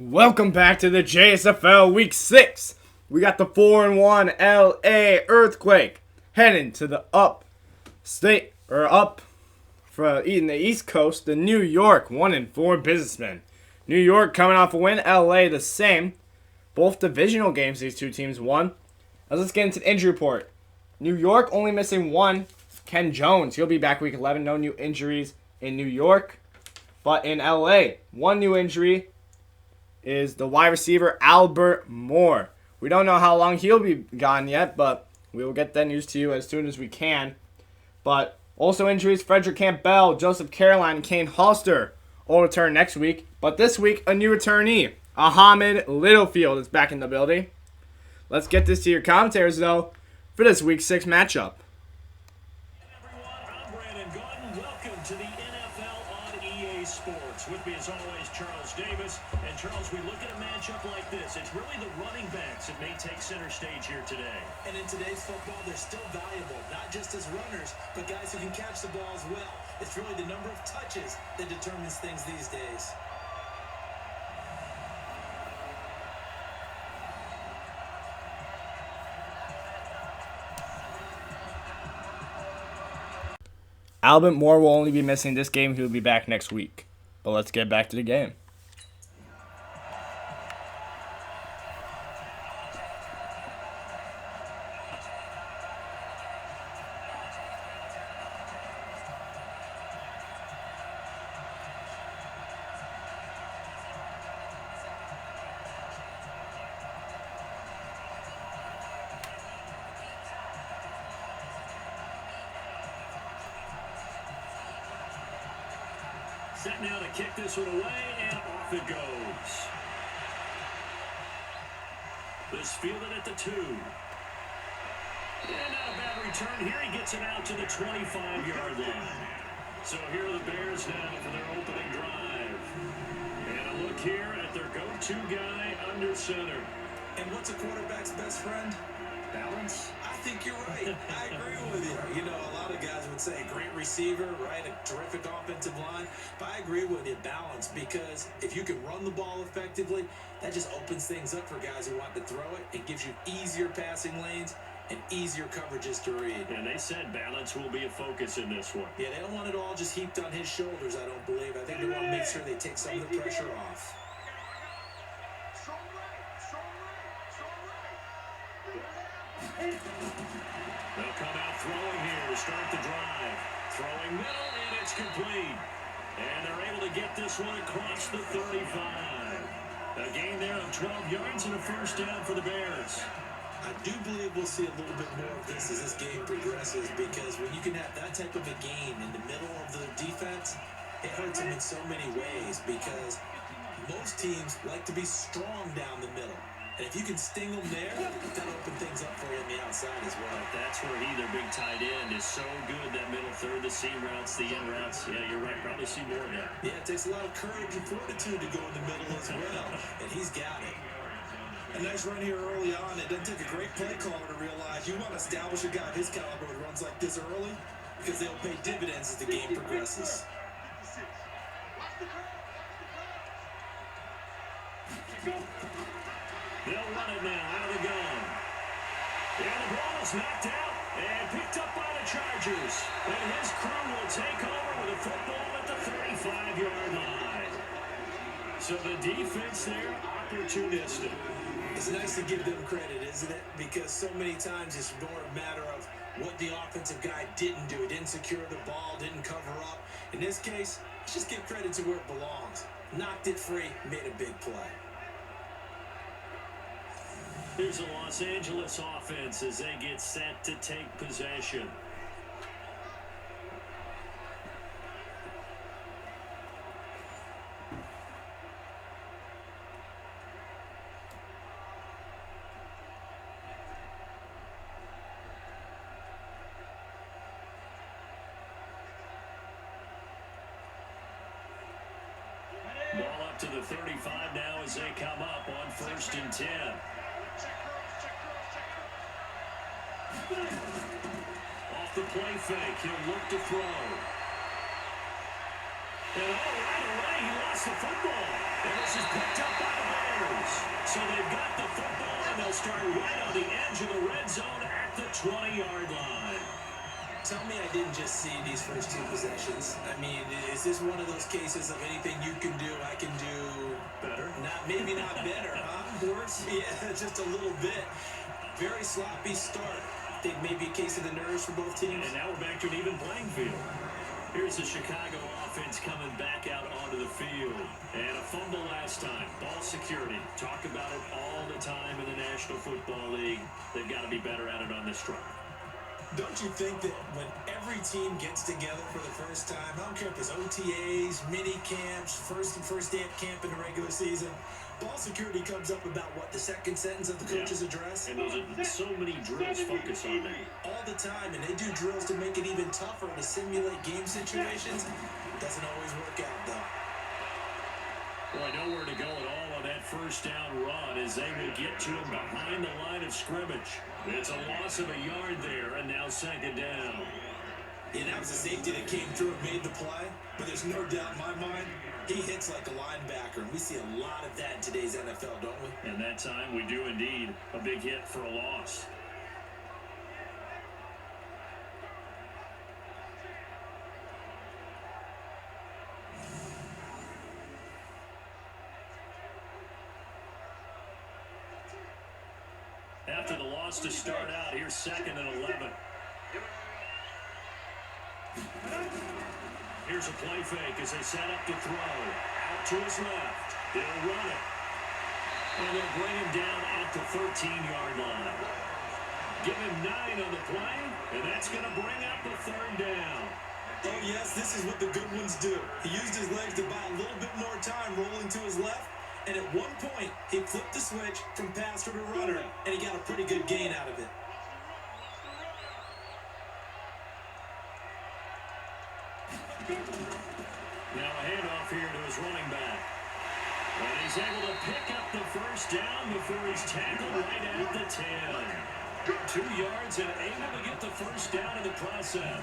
Welcome back to the JSFL Week 6. We got the 4-1 LA Earthquake heading to the up for eating the East Coast, the New York 1-4 Businessmen. New York coming off a win, LA the same. Both divisional games these two teams won. Now let's get into the injury report. New York only missing one, Ken Jones. He'll be back Week 11. No new injuries in New York. But in LA, one new injury is the wide receiver Albert Moore. We don't know how long he'll be gone yet, but we will get that news to you as soon as we can. But also injuries, Frederick Campbell, Joseph Caroline, and Kane Halster all return next week. But this week, a new returnee, Ahmed Littlefield, is back in the building. Let's get this to your commentators, though, for this Week 6 matchup. With me as always, Charles Davis. And Charles, we look at a matchup like this. It's really the running backs that may take center stage here today. And in today's football, they're still valuable, not just as runners, but guys who can catch the ball as well. It's really the number of touches that determines things these days. Albert Moore will only be missing this game. He will be back next week. But let's get back to the game. Set now to kick this one away, and off it goes. This fielded at the 2. And not a bad return here. He gets it out to the 25-yard line. So here are the Bears now for their opening drive. And a look here at their go-to guy under center. And what's a quarterback's best friend? Balance? I think you're right. I agree with you. You know, a lot of guys would say great receiver, right? A terrific offensive line. But I agree with you, balance, because if you can run the ball effectively, that just opens things up for guys who want to throw it. It gives you easier passing lanes and easier coverages to read. And they said balance will be a focus in this one. Yeah, they don't want it all just heaped on his shoulders, I don't believe. I think they want to make sure they take some of the pressure off. They'll come out throwing here to start the drive. Throwing middle, and it's complete. And they're able to get this one across the 35. A gain there of 12 yards and a first down for the Bears. I do believe we'll see a little bit more of this as this game progresses, because when you can have that type of a gain in the middle of the defense, it hurts them in so many ways, because most teams like to be strong down the middle. And if you can sting them there, that'll open things up for you on the outside as well. That's where their big tight end, is so good, that middle third, the seam routes, the end routes. Yeah, you're right. Probably see more of that. Yeah, it takes a lot of courage and fortitude to go in the middle as well. And he's got it. A nice run here early on. It doesn't take a great play caller to realize you want to establish a guy of his caliber with runs like this early, because they'll pay dividends as the game progresses. They'll run it now out of the gun. And the ball is knocked out and picked up by the Chargers. And his crew will take over with a football at the 35-yard line. So the defense there, opportunistic. It's nice to give them credit, isn't it? Because so many times it's more a matter of what the offensive guy didn't do. He didn't secure the ball, didn't cover up. In this case, let's just give credit to where it belongs. Knocked it free, made a big play. Here's the Los Angeles offense as they get set to take possession. Ball up to the 35 now as they come up on 1st and 10. Off the play fake, he'll look to throw. And right away, he lost lost the football. And this is picked up by the Bears. So they've got the football, and they'll start right on the edge of the red zone at the 20-yard line. Tell me I didn't just see these first two possessions. I mean, is this one of those cases of anything you can do, I can do Better? maybe not better, huh? Worse? Yeah, just a little bit. Very sloppy start. Think maybe a case of the nerves for both teams. And now we're back to an even playing field. Here's the Chicago offense coming back out onto the field. And a fumble last time. Ball security. Talk about it all the time in the National Football League. They've got to be better at it on this drive. Don't you think that when every team gets together for the first time, I don't care if it's OTAs, mini camps, first day of camp in the regular season, ball security comes up about what, the second sentence of the coach's address? And those are so many drills focus on that. All the time, and they do drills to make it even tougher to simulate game situations. Doesn't always work out, though. Boy, nowhere to go at all on that first down run as they will get to him behind the line of scrimmage. It's a loss of a yard there, and now second down. Yeah, that was a safety that came through and made the play, but there's no doubt in my mind, he hits like a linebacker, and we see a lot of that in today's NFL, don't we? And that time we do indeed. A big hit for a loss. After the loss to start out, here's 2nd and 11. Here's a play fake as they set up to throw. Out to his left. They'll run it. And they'll bring him down at the 13-yard line. Give him 9 on the play, and that's going to bring up the 3rd down. Oh, yes, this is what the good ones do. He used his legs to buy a little bit more time rolling to his left. And at one point, he flipped the switch from passer to runner, and he got a pretty good gain out of it. Now a handoff here to his running back. And he's able to pick up the first down before he's tackled right at the 10. 2 yards and able to get the first down in the process.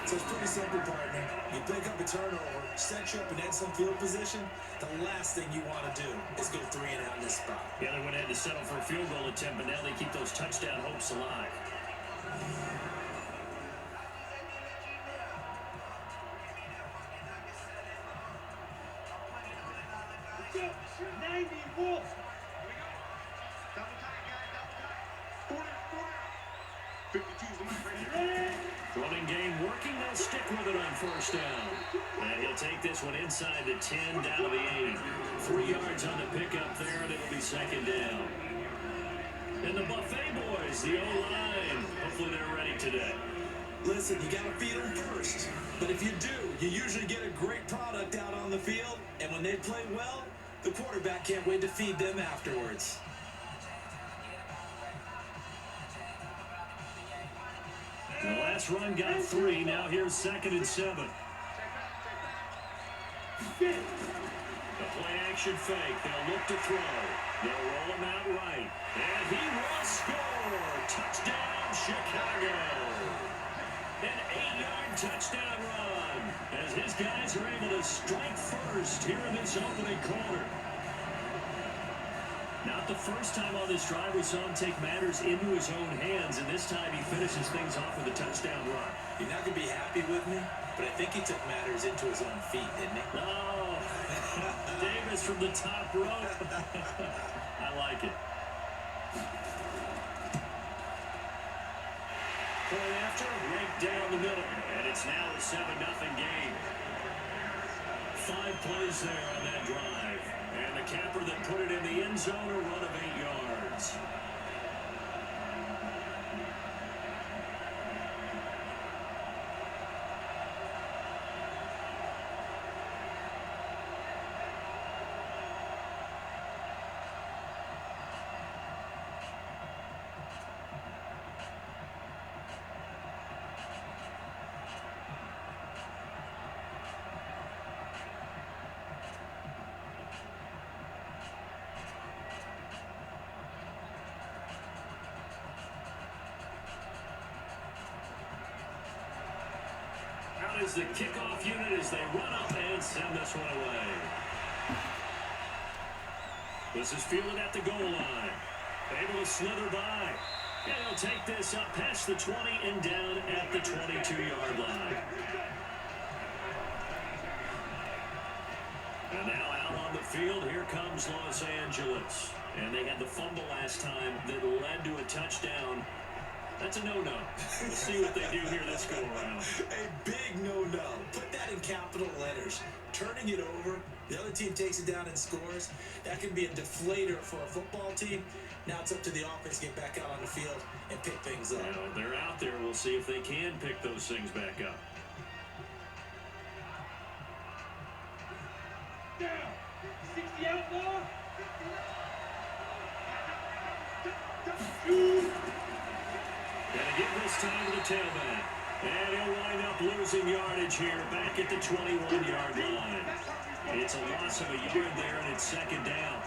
So it's pretty simple, partner. You pick up a turnover, set you up in excellent field position. The last thing you want to do is go 3 and out in this spot. Yeah, they went ahead to settle for a field goal attempt, but now they keep those touchdown hopes alive. Running game working, they'll stick with it on first down. And he'll take this one inside the 10, down to the 8. 3 yards on the pickup there, and it'll be second down. And the Buffet boys, the O-line, hopefully they're ready today. Listen, you got to feed them first. But if you do, you usually get a great product out on the field. And when they play well, the quarterback can't wait to feed them afterwards. The last run got 3. Now here's 2nd and 7. The play-action fake. They'll look to throw. They'll roll him out right. And he will score. Touchdown, Chicago. An 8-yard touchdown run as his guys are able to strike first here in this opening quarter. Not the first time on this drive we saw him take matters into his own hands, and this time he finishes things off with a touchdown run. You're not going to be happy with me, but I think he took matters into his own feet, didn't he? Oh, Davis from the top rope. I like it. Point after, right down the middle, and it's now a 7-0 game. 5 plays there on that drive. And the capper that put it in the end zone, a run of 8 yards. Out is the kickoff unit as they run up and send this one away. This is fielded at the goal line. Able to slither by. And he'll take this up past the 20 and down at the 22-yard line. And now out on the field, here comes Los Angeles. And they had the fumble last time that led to a touchdown. That's a no-no. We'll see what they do here this go-around. A big no-no. Put that in capital letters. Turning it over, the other team takes it down and scores. That can be a deflator for a football team. Now it's up to the offense to get back out on the field and pick things up. Well, they're out there. We'll see if they can pick those things back up. Down. 60 outlaw. Gonna give this time to the tailback. And he'll wind up losing yardage here back at the 21-yard line. It's a loss of a yard there, and it's second down.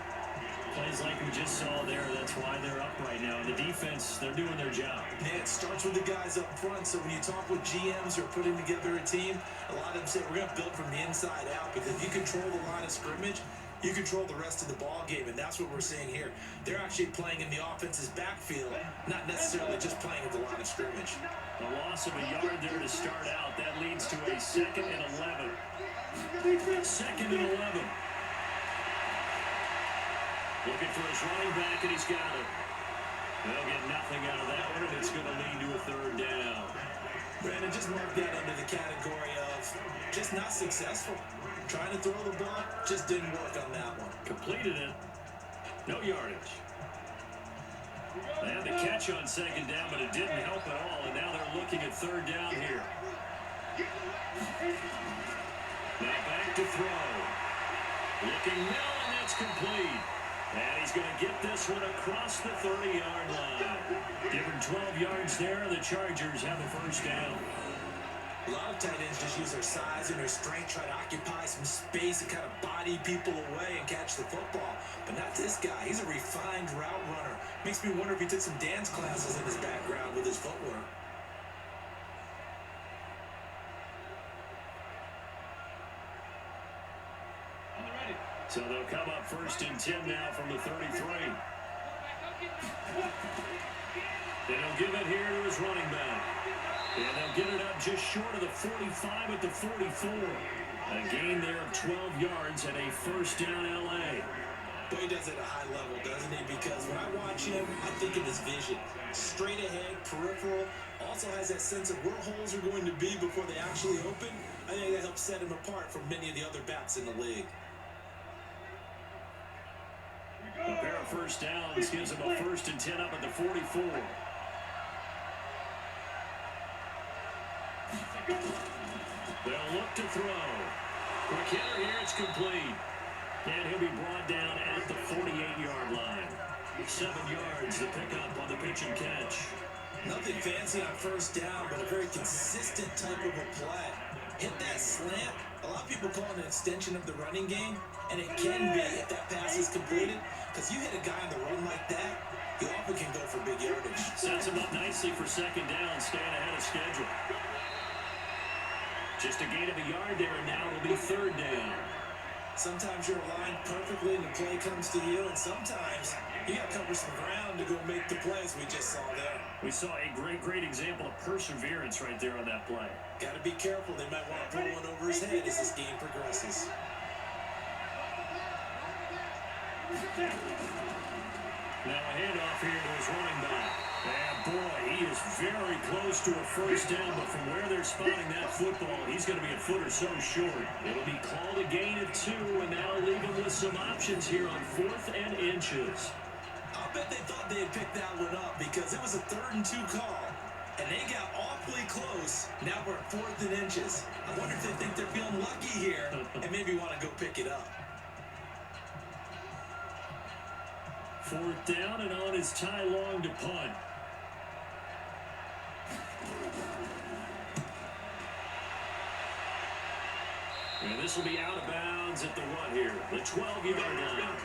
Plays like we just saw there, that's why they're up right now. The defense, they're doing their job. Yeah, it starts with the guys up front. So when you talk with GMs who are putting together a team, a lot of them say we're going to build from the inside out, because if you control the line of scrimmage, you control the rest of the ball game, and that's what we're seeing here. They're actually playing in the offense's backfield, not necessarily just playing at the line of scrimmage. A loss of a yard there to start out. That leads to a 2nd and 11. 2nd and 11. Looking for his running back, and he's got it. They'll get nothing out of that one, and it's going to lead to a 3rd down. Brandon, just mark that into the category of just not successful. Trying to throw the ball, just didn't work on that one. Completed it. No yardage. They had the catch on 2nd down, but it didn't help at all, and now they're looking at 3rd down here. Now back to throw. Looking now, and that's complete. And he's going to get this one across the 30-yard line. Given 12 yards there, the Chargers have the 1st down. A lot of tight ends just use their size and their strength, try to occupy some space and kind of body people away and catch the football. But not this guy. He's a refined route runner. Makes me wonder if he took some dance classes in his background with his footwork. So they'll come up 1st and 10 now from the 33. And he'll give it here to his running back. And they'll get it up just short of the 45 at the 44. A gain there of 12 yards and a 1st down LA. But he does it at a high level, doesn't he? Because when I watch him, I think of his vision. Straight ahead, peripheral. Also has that sense of where holes are going to be before they actually open. I think that helps set him apart from many of the other backs in the league. A pair of 1st downs gives him a 1st and 10 up at the 44. They'll look to throw. Quick hitter here, it's complete. And he'll be brought down at the 48-yard line. 7 yards to pick up on the pitch and catch. Nothing fancy on 1st down, but a very consistent type of a play. Hit that slant. A lot of people call it an extension of the running game, and it can be if that pass is completed. Because you hit a guy on the run like that, he often can go for big yardage. Sets him up nicely for 2nd down, staying ahead of schedule. Just a gain of a yard there, and now it'll be 3rd down. Sometimes you're aligned perfectly and the play comes to you, and sometimes you got to cover some ground to go make the plays we just saw there. We saw a great example of perseverance right there on that play. Got to be careful. They might want to throw one over his head as this game progresses. Now a handoff here to his running back. And boy, he is very close to a 1st down, but from where they're spotting that football, he's going to be a foot or so short. It'll be called a gain of 2, and now leave him with some options here on 4th and inches. I'll bet they thought they had picked that one up because it was a 3rd and 2 call, and they got awfully close. Now we're at 4th and inches. I wonder if they think they're feeling lucky here and maybe want to go pick it up. 4th down, and on is Ty Long to punt. And this will be out of bounds at the what here? The 12-yard line.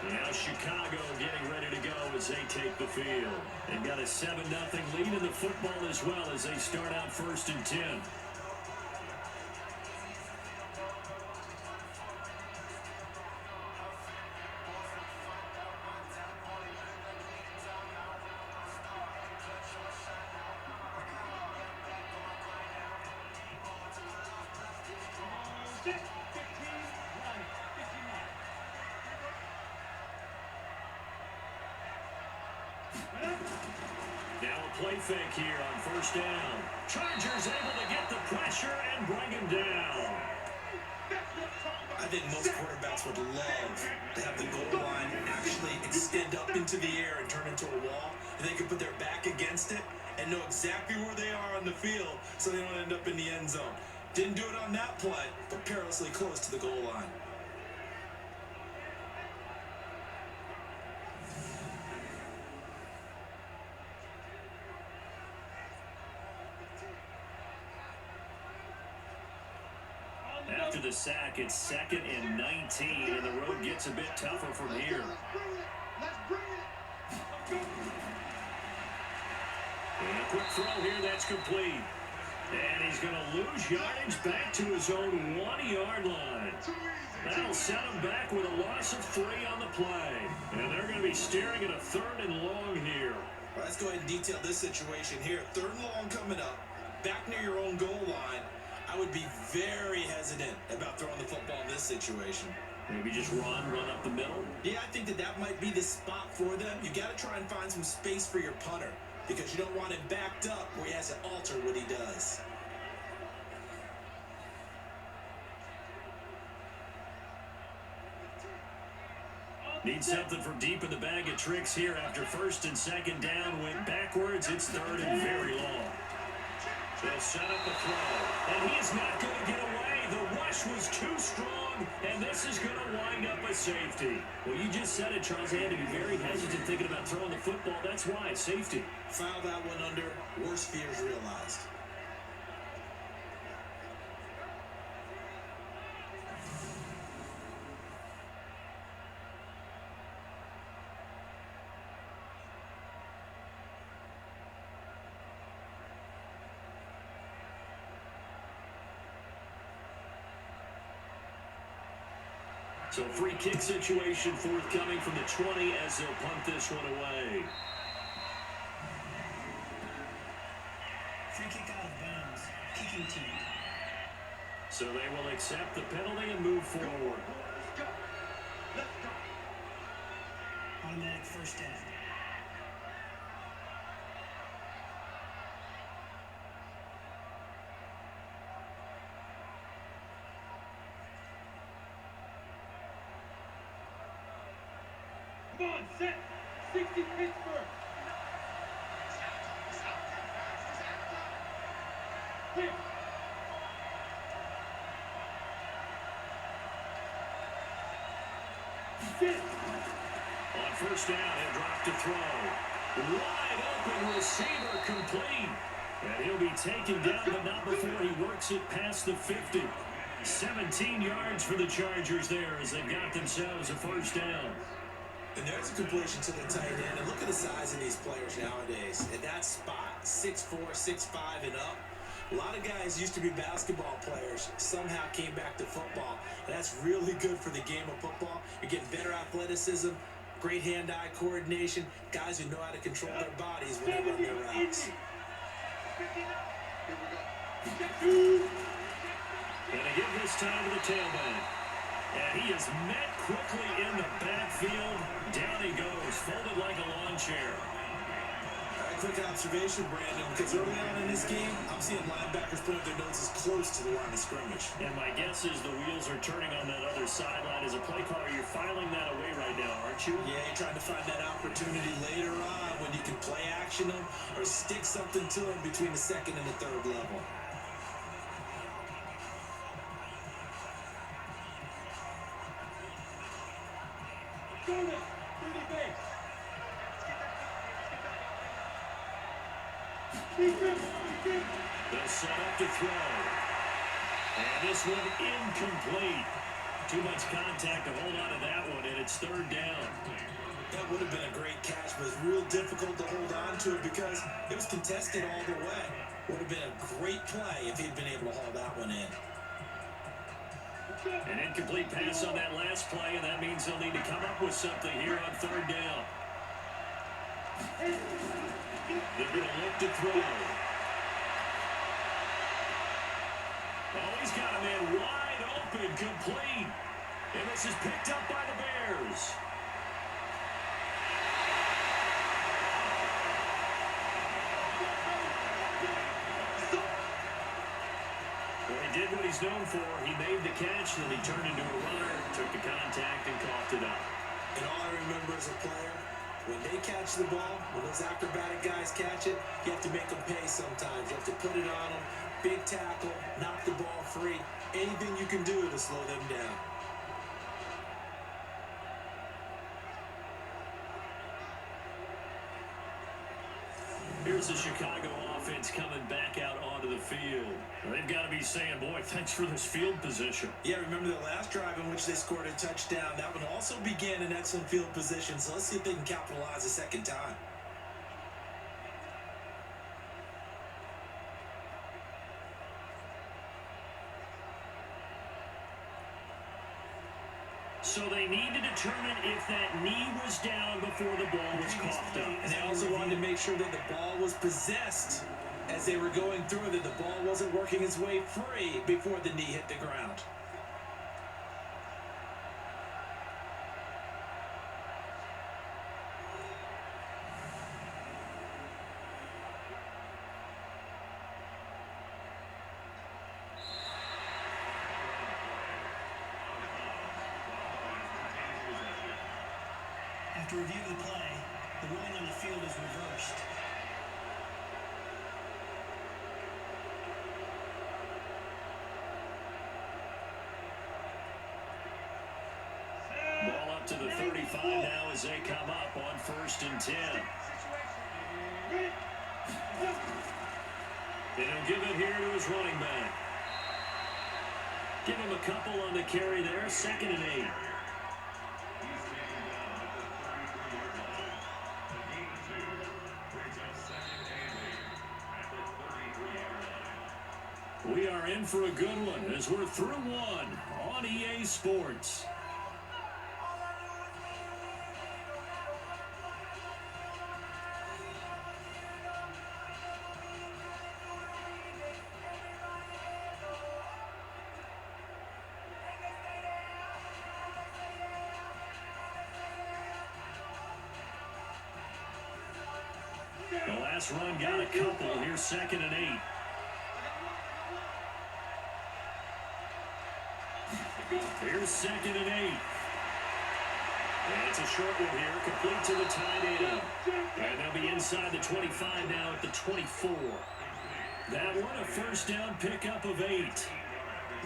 Now Chicago getting ready to go as they take the field. They've got a 7-0 lead in the football as well as they start out 1st and 10. play fake here on first down. Chargers able to get the pressure and bring him down. I think most quarterbacks would love to have the goal line actually extend up into the air and turn into a wall, and they can put their back against it and know exactly where they are on the field so they don't end up in the end zone. Didn't do it on that play, but perilously close to the goal line. After the sack, it's 2nd and 19, and the road gets a bit tougher from here. And a quick throw here, that's complete. And he's going to lose yardage back to his own 1-yard line. That'll set him back with a loss of 3 on the play. And they're going to be staring at a 3rd and long here. Well, let's go ahead and detail this situation here. 3rd and long coming up, back near your own goal line. I would be very hesitant about throwing the football in this situation. Maybe just run up the middle? Yeah, I think that might be the spot for them. You got to try and find some space for your punter because you don't want him backed up where he has to alter what he does. Need something from deep in the bag of tricks here after 1st and 2nd down. Went backwards. It's 3rd and very long. They'll set up a throw, and he is not going to get away. The rush was too strong, and this is going to wind up a safety. Well, you just said it, Charles. They had to be very hesitant thinking about throwing the football. That's why, safety. Foul that one under. Worst fears realized. So free kick situation forthcoming from the 20 as they'll punt this one away. Free kick out of bounds. Kicking team. So they will accept the penalty and move forward. Automatic first down. Come on, set. 60 Pittsburgh. Hit. Sit. On first down, he'll drop to throw. Wide open receiver complete. And he'll be taken down, but not before he works it past the 50. 17 yards for the Chargers there as they've got themselves a first down. And there's a completion to the tight end. And look at the size of these players nowadays. At that spot, 6'4", 6'5", and up. A lot of guys used to be basketball players, somehow came back to football. And that's really good for the game of football. You're getting better athleticism, great hand-eye coordination, guys who know how to control their bodies when they run their routes. And they give this time to the tailback. And he is met quickly in the backfield. Down he goes, folded like a lawn chair. All right, quick observation, Brandon, because early on in this game, I'm seeing linebackers putting their noses close to the line of scrimmage. And my guess is the wheels are turning on that other sideline. As a play caller, you're filing that away right now, aren't you? Yeah, you're trying to find that opportunity later on when you can play action them or stick something to them between the 2nd and the 3rd level. They'll set up to throw. And this one incomplete. Too much contact to hold on to that one, and it's 3rd down. That would have been a great catch, but it's real difficult to hold on to it because it was contested all the way. Would have been a great play if he'd been able to haul that one in. An incomplete pass on that last play, and that means they'll need to come up with something here on 3rd down. They're going to look to throw. Oh, he's got a man wide open, complete. And this is picked up by the Bears. he's known for. He made the catch, then he turned into a runner, took the contact, and coughed it up. And all I remember as a player, when they catch the ball, when those acrobatic guys catch it, you have to make them pay sometimes. You have to put it on them, big tackle, knock the ball free. Anything you can do to slow them down. Here's the Chicago offense coming back out onto the field. They've got to be saying, boy, thanks for this field position. Yeah, remember the last drive in which they scored a touchdown. That one also began in excellent field position, so let's see if they can capitalize a second time. So they need to determine if that knee was down before the ball was coughed up. And they also wanted to make sure that the ball was possessed as they were going through, that the ball wasn't working its way free before the knee hit the ground. After review of the play, the ruling on the field is reversed. Ball up to the 35 now as they come up on 1st and 10. And he'll give it here to his running back. Give him a couple on the carry there, 2nd and 8. We are in for a good one as we're through one on EA Sports. The last run got a couple. Here's 2nd and 8. Here's 2nd and 8. And it's a short one here, complete to the tight end. And they'll be inside the 25 now at the 24. That one, a 1st down pickup of 8.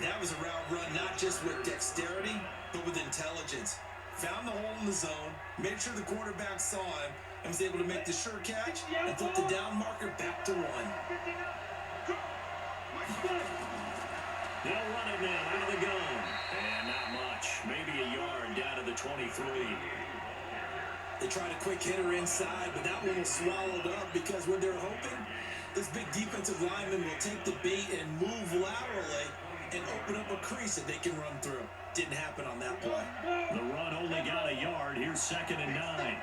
That was a route run not just with dexterity, but with intelligence. Found the hole in the zone, made sure the quarterback saw him, and was able to make the sure catch and flip the down marker back to 1. They'll run it now out of the gun. And not much. Maybe a yard down to the 23. They tried a quick hitter inside, but that one was swallowed up because when they're hoping, this big defensive lineman will take the bait and move laterally and open up a crease that they can run through. Didn't happen on that play. The run only got a yard. Here's 2nd and 9.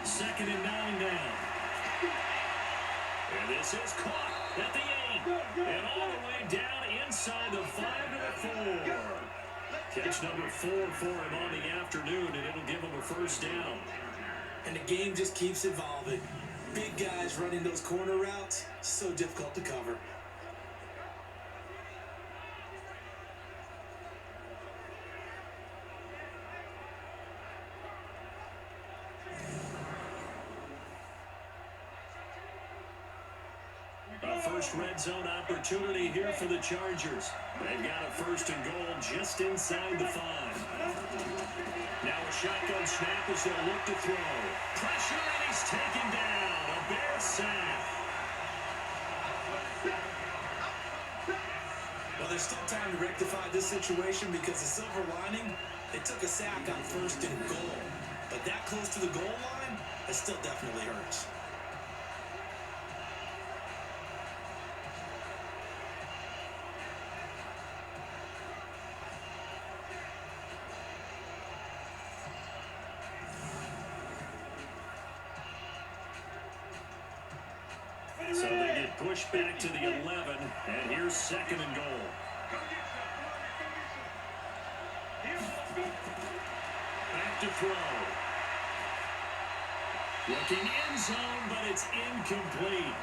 2nd and 9 now. And this is caught at the 8. And all the way down inside the 5 to the 4. Catch number 4 for him on the afternoon, and it'll give him a 1st down. And the game just keeps evolving. Big guys running those corner routes, so difficult to cover. A first red zone opportunity here for the Chargers. They've got a 1st and goal just inside the 5. Now a shotgun snap as they'll look to throw. Pressure, and he's taken down. A Bear sack. Well, there's still time to rectify this situation because the silver lining, they took a sack on 1st and goal. But that close to the goal line, it still definitely hurts. So they get pushed back to the 11, and here's 2nd and goal. Back to throw. Looking end zone, but it's incomplete.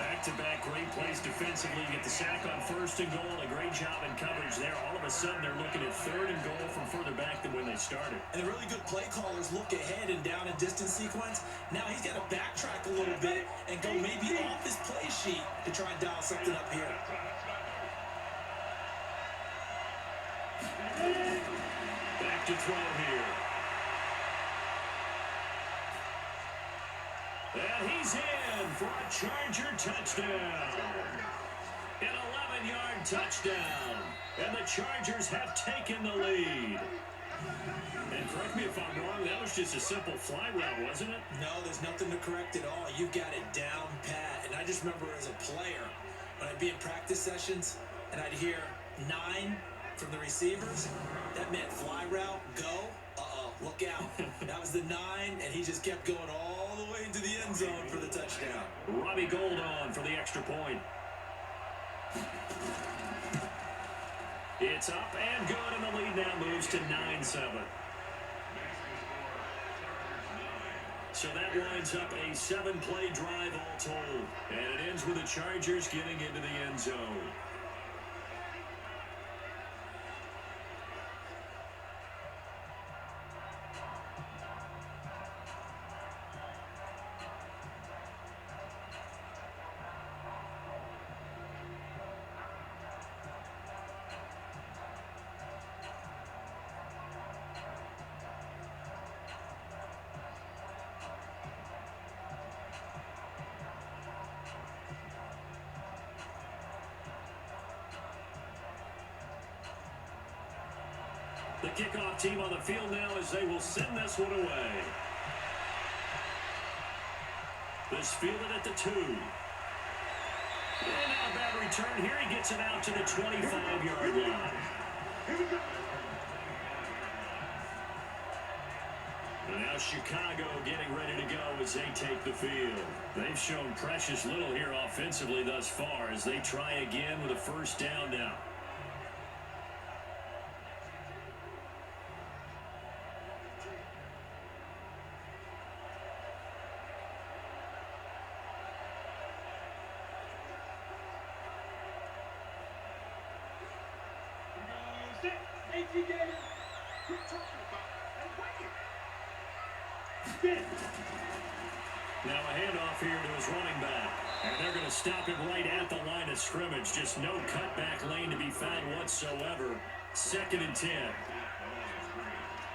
Back-to-back great plays defensively. You get the sack on first and goal. A great job in coverage there. All of a sudden, they're looking at third and goal from further back than when they started. And the really good play callers look ahead and down and distance sequence. Now he's got to backtrack a little bit and go maybe off his play sheet to try and dial something up here. Back to throw here. And he's in for a Charger touchdown. An 11-yard touchdown. And the Chargers have taken the lead. And correct me if I'm wrong, that was just a simple fly route, wasn't it? No, there's nothing to correct at all. You've got it down pat. And I just remember as a player, when I'd be in practice sessions and I'd hear 9 from the receivers, that meant fly route, go. Look out. That was the 9, and he just kept going all the way into the end zone for the touchdown. Robbie Gould on for the extra point. It's up and good, and the lead now moves to 9-7. So that winds up a 7-play drive all told. And it ends with the Chargers getting into the end zone. The kickoff team on the field now as they will send this one away. This fielded at the 2. And now a bad return here. He gets it out to the 25-yard line. And now Chicago getting ready to go as they take the field. They've shown precious little here offensively thus far as they try again with a first down now. Now a handoff here to his running back. And they're going to stop him right at the line of scrimmage. Just no cutback lane to be found whatsoever. 2nd and 10.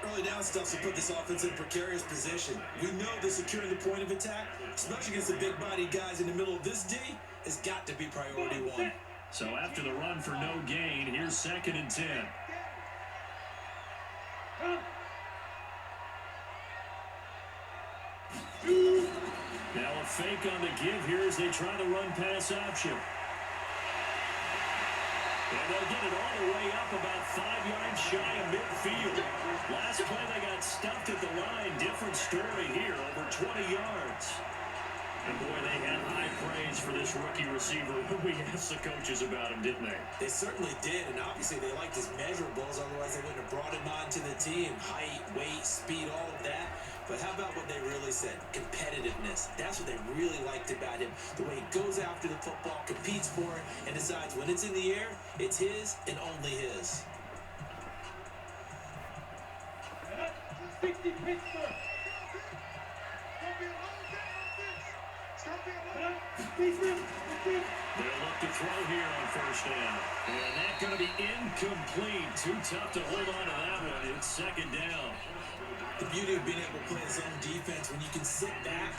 Early down stuff to put this offense in a precarious position. We know that securing the point of attack, especially against the big-bodied guys in the middle of this D, has got to be priority 1. So after the run for no gain, here's 2nd and 10. Now a fake on the give here as they try the run-pass option. And they'll get it all the way up about 5 yards shy of midfield. Last play they got stuffed at the line. Different story here, over 20 yards. And boy, they had high praise for this rookie receiver. We asked the coaches about him, didn't they? They certainly did, and obviously they liked his measurables, otherwise they wouldn't have brought him onto the team. Height, weight, speed, all of that. But how about what they really said? Competitiveness. That's what they really liked about him. The way he goes after the football, competes for it, and decides when it's in the air, it's his and only his. 60 Pittsburgh. They'll look to throw here on first down. And that's going to be incomplete. Too tough to hold on to that one. It's 2nd down. The beauty of being able to play zone defense, when you can sit back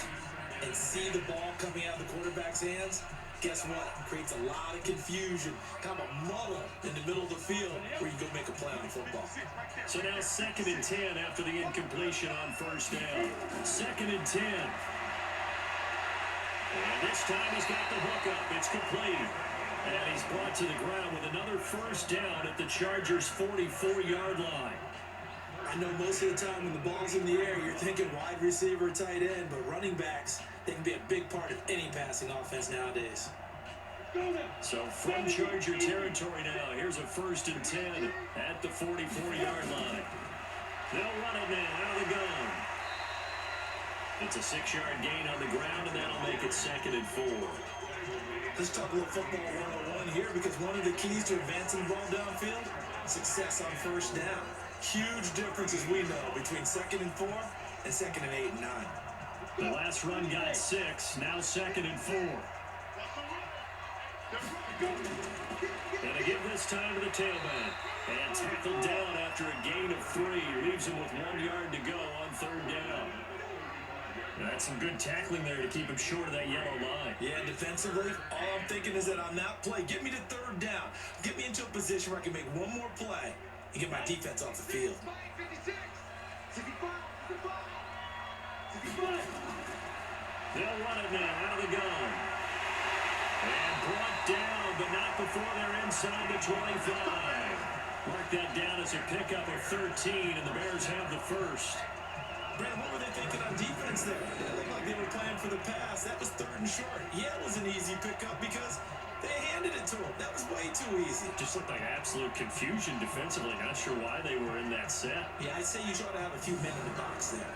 and see the ball coming out of the quarterback's hands, guess what? It creates a lot of confusion, kind of a muddle in the middle of the field where you go make a play on the football. So now 2nd and 10 after the incompletion on first down. 2nd and 10. And this time he's got the hook up. It's complete. And he's brought to the ground with another first down at the Chargers' 44-yard line. I know most of the time when the ball's in the air, you're thinking wide receiver, tight end, but running backs, they can be a big part of any passing offense nowadays. So from Charger territory now, here's a 1st and 10 at the 44-yard line. They'll run it now out of the gun. It's a 6-yard gain on the ground, and that'll make it 2nd and 4. Let's talk a little football 101 here because one of the keys to advancing the ball downfield, success on first down. Huge difference, as we know, between 2nd and 4 and 2nd and 8 and 9. The last run got 6, now 2nd and 4. And they give this time to the tailback. And tackled down after a gain of 3. Leaves him with 1 yard to go on 3rd down. That's some good tackling there to keep him short of that yellow line. Yeah, defensively, all I'm thinking is that on that play, get me to 3rd down. Get me into a position where I can make one more play and get my defense off the field. They'll run it now out of the gun. And brought down, but not before they're inside the 25. Mark that down as a pickup of 13, and the Bears have the first. Brandon, what were they thinking on defense there? It looked like they were playing for the pass. That was 3rd and short. Yeah, it was an easy pickup because they handed it to him. That was way too easy. Just looked like absolute confusion defensively. Not sure why they were in that set. Yeah, I'd say you try to have a few men in the box there.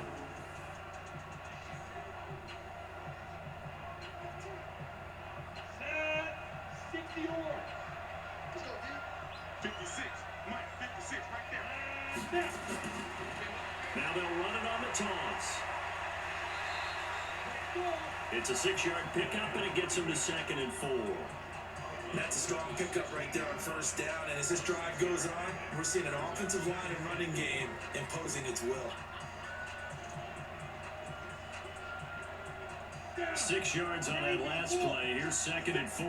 Set, 60 or. Let's go, dude. 56. Mike, 56 right there. Snap. Now they'll run it on the toss. It's a 6-yard pickup, and it gets them to 2nd and 4. That's a strong pickup right there on 1st down. And as this drive goes on, we're seeing an offensive line and running game imposing its will. 6 yards on that last play. Here's 2nd and 4.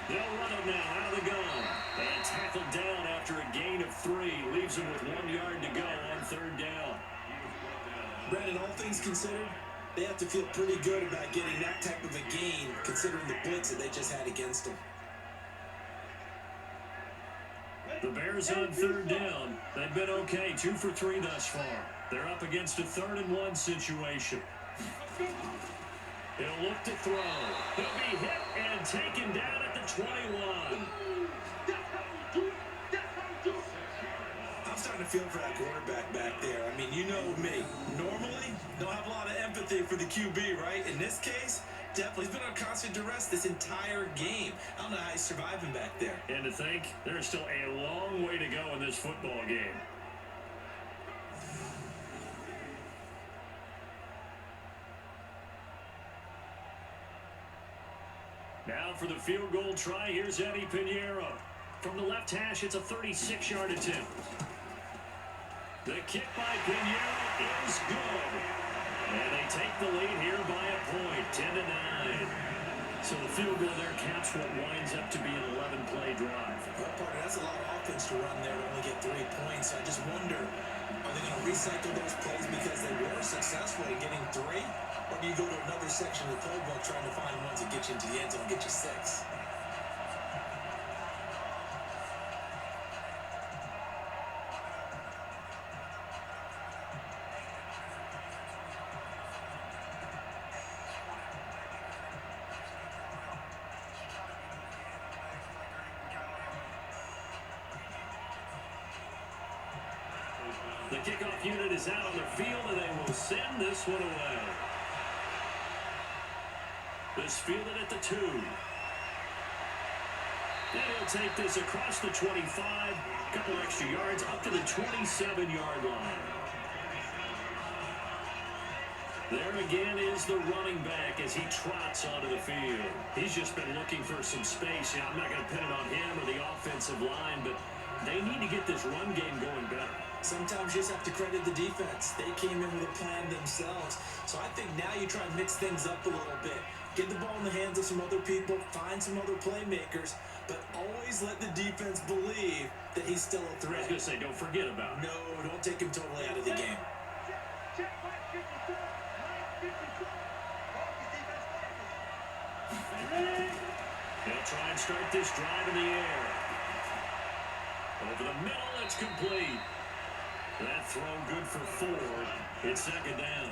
They'll run it now out of the gun. And tackled down after a gain of 3. Leaves them with 1 yard to go on 3rd down. Brandon, all things considered, they have to feel pretty good about getting that type of a gain considering the blitz that they just had against them. The Bears on 3rd down. They've been okay, 2 for 3 thus far. They're up against a 3rd and 1 situation. He'll look to throw. He'll be hit and taken down at the 21. I'm starting to feel for that quarterback back there. I mean, you know me. Normally, don't have a lot of empathy for the QB, right? In this case, definitely. He's been on constant duress this entire game. I don't know how he's surviving back there. And to think, there's still a long way to go in this football game. Now for the field goal try, here's Eddie Pinheiro. From the left hash, it's a 36-yard attempt. The kick by Pinheiro is good. And they take the lead here by a point, 10-9. So the field goal there caps what winds up to be an 11-play drive. Well, partner, that's a lot of offense to run there to only get 3 points. So I just wonder, are they going to recycle those plays because they were successful in getting 3? Or do you go to another section of the playbook trying to find ones that get you into the end zone and get you 6? The kickoff unit is out on the field, and they will send this one away. This fielded at the 2. And he'll take this across the 25, a couple extra yards, up to the 27-yard line. There again is the running back as he trots onto the field. He's just been looking for some space. Yeah, I'm not going to pin it on him or the offensive line, but they need to get this run game going better. Sometimes you just have to credit the defense. They came in with a plan themselves. So I think now you try and mix things up a little bit. Get the ball in the hands of some other people, find some other playmakers, but always let the defense believe that he's still a threat. I was going to say, don't forget about it. No, don't take him totally out of the game. They'll try and start this drive in the air. Over the middle, it's complete. That throw good for 4. It's 2nd down.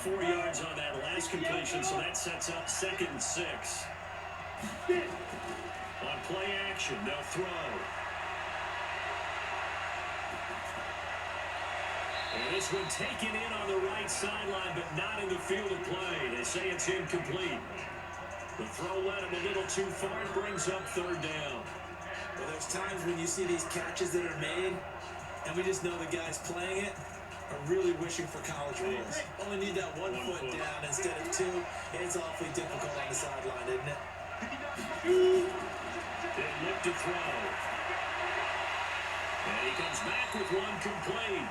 4 yards on that last completion, so that sets up 2nd and 6. On play action, they'll throw. And this one taken in on the right sideline, but not in the field of play. They say it's incomplete. The throw led him a little too far. It brings up 3rd down. Well, there's times when you see these catches that are made, and we just know the guys playing it are really wishing for college rules. Only need that one foot down instead of 2. It's awfully difficult on the sideline, isn't it? They look to throw. And he comes back with one complete.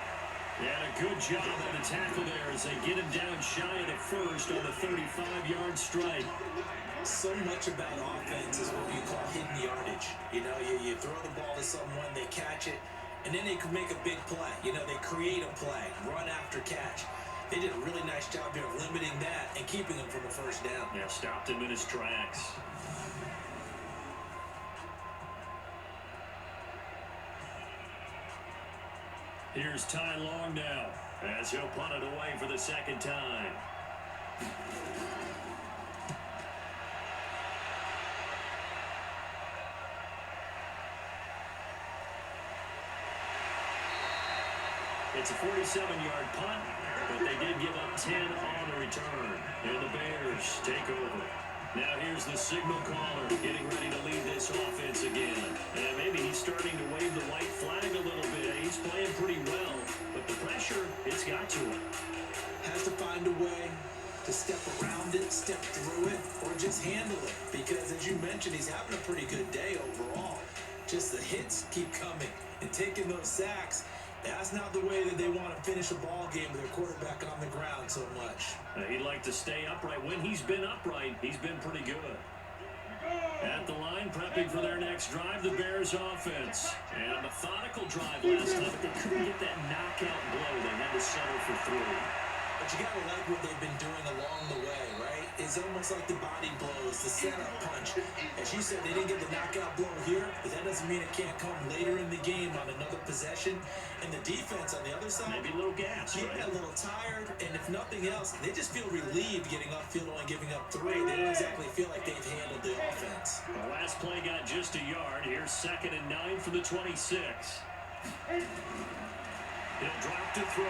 And a good job on the tackle there as they get him down shy of the 1st on the 35-yard strike. So much about offense is what you call hidden yardage. You know, you throw the ball to someone, they catch it, and then they can make a big play. You know, they create a play, run after catch. They did a really nice job here of limiting that and keeping him from a 1st down. Yeah, stopped him in his tracks. Here's Ty Long now, as he'll punt it away for the 2nd time. It's a 47-yard punt, but they did give up 10 on the return. And the Bears take over. Now here's the signal caller getting ready to lead this offense again. And maybe he's starting to wave the white flag a little bit. He's playing pretty well, but the pressure, it's got to him. Has to find a way to step around it, step through it, or just handle it. Because as you mentioned, he's having a pretty good day overall. Just the hits keep coming and taking those sacks. That's not the way that they want to finish a ball game with their quarterback on the ground so much. He'd like to stay upright. When he's been upright, he's been pretty good. At the line, prepping for their next drive, the Bears offense. And a methodical drive last time, but they couldn't get that knockout blow. They had to settle for 3. But you got to like what they've been doing along the way, right? It's almost like the body blows, the setup punch. As you said, they didn't get the knockout blow here, but that doesn't mean it can't come later in the game on another possession. And the defense on the other side, maybe a little gas, right? Yeah, a little tired, and if nothing else, they just feel relieved getting upfield, only giving up 3. They don't exactly feel like they've handled the offense. The last play got just a yard. Here's 2nd and 9 for the 26. He'll drop to throw.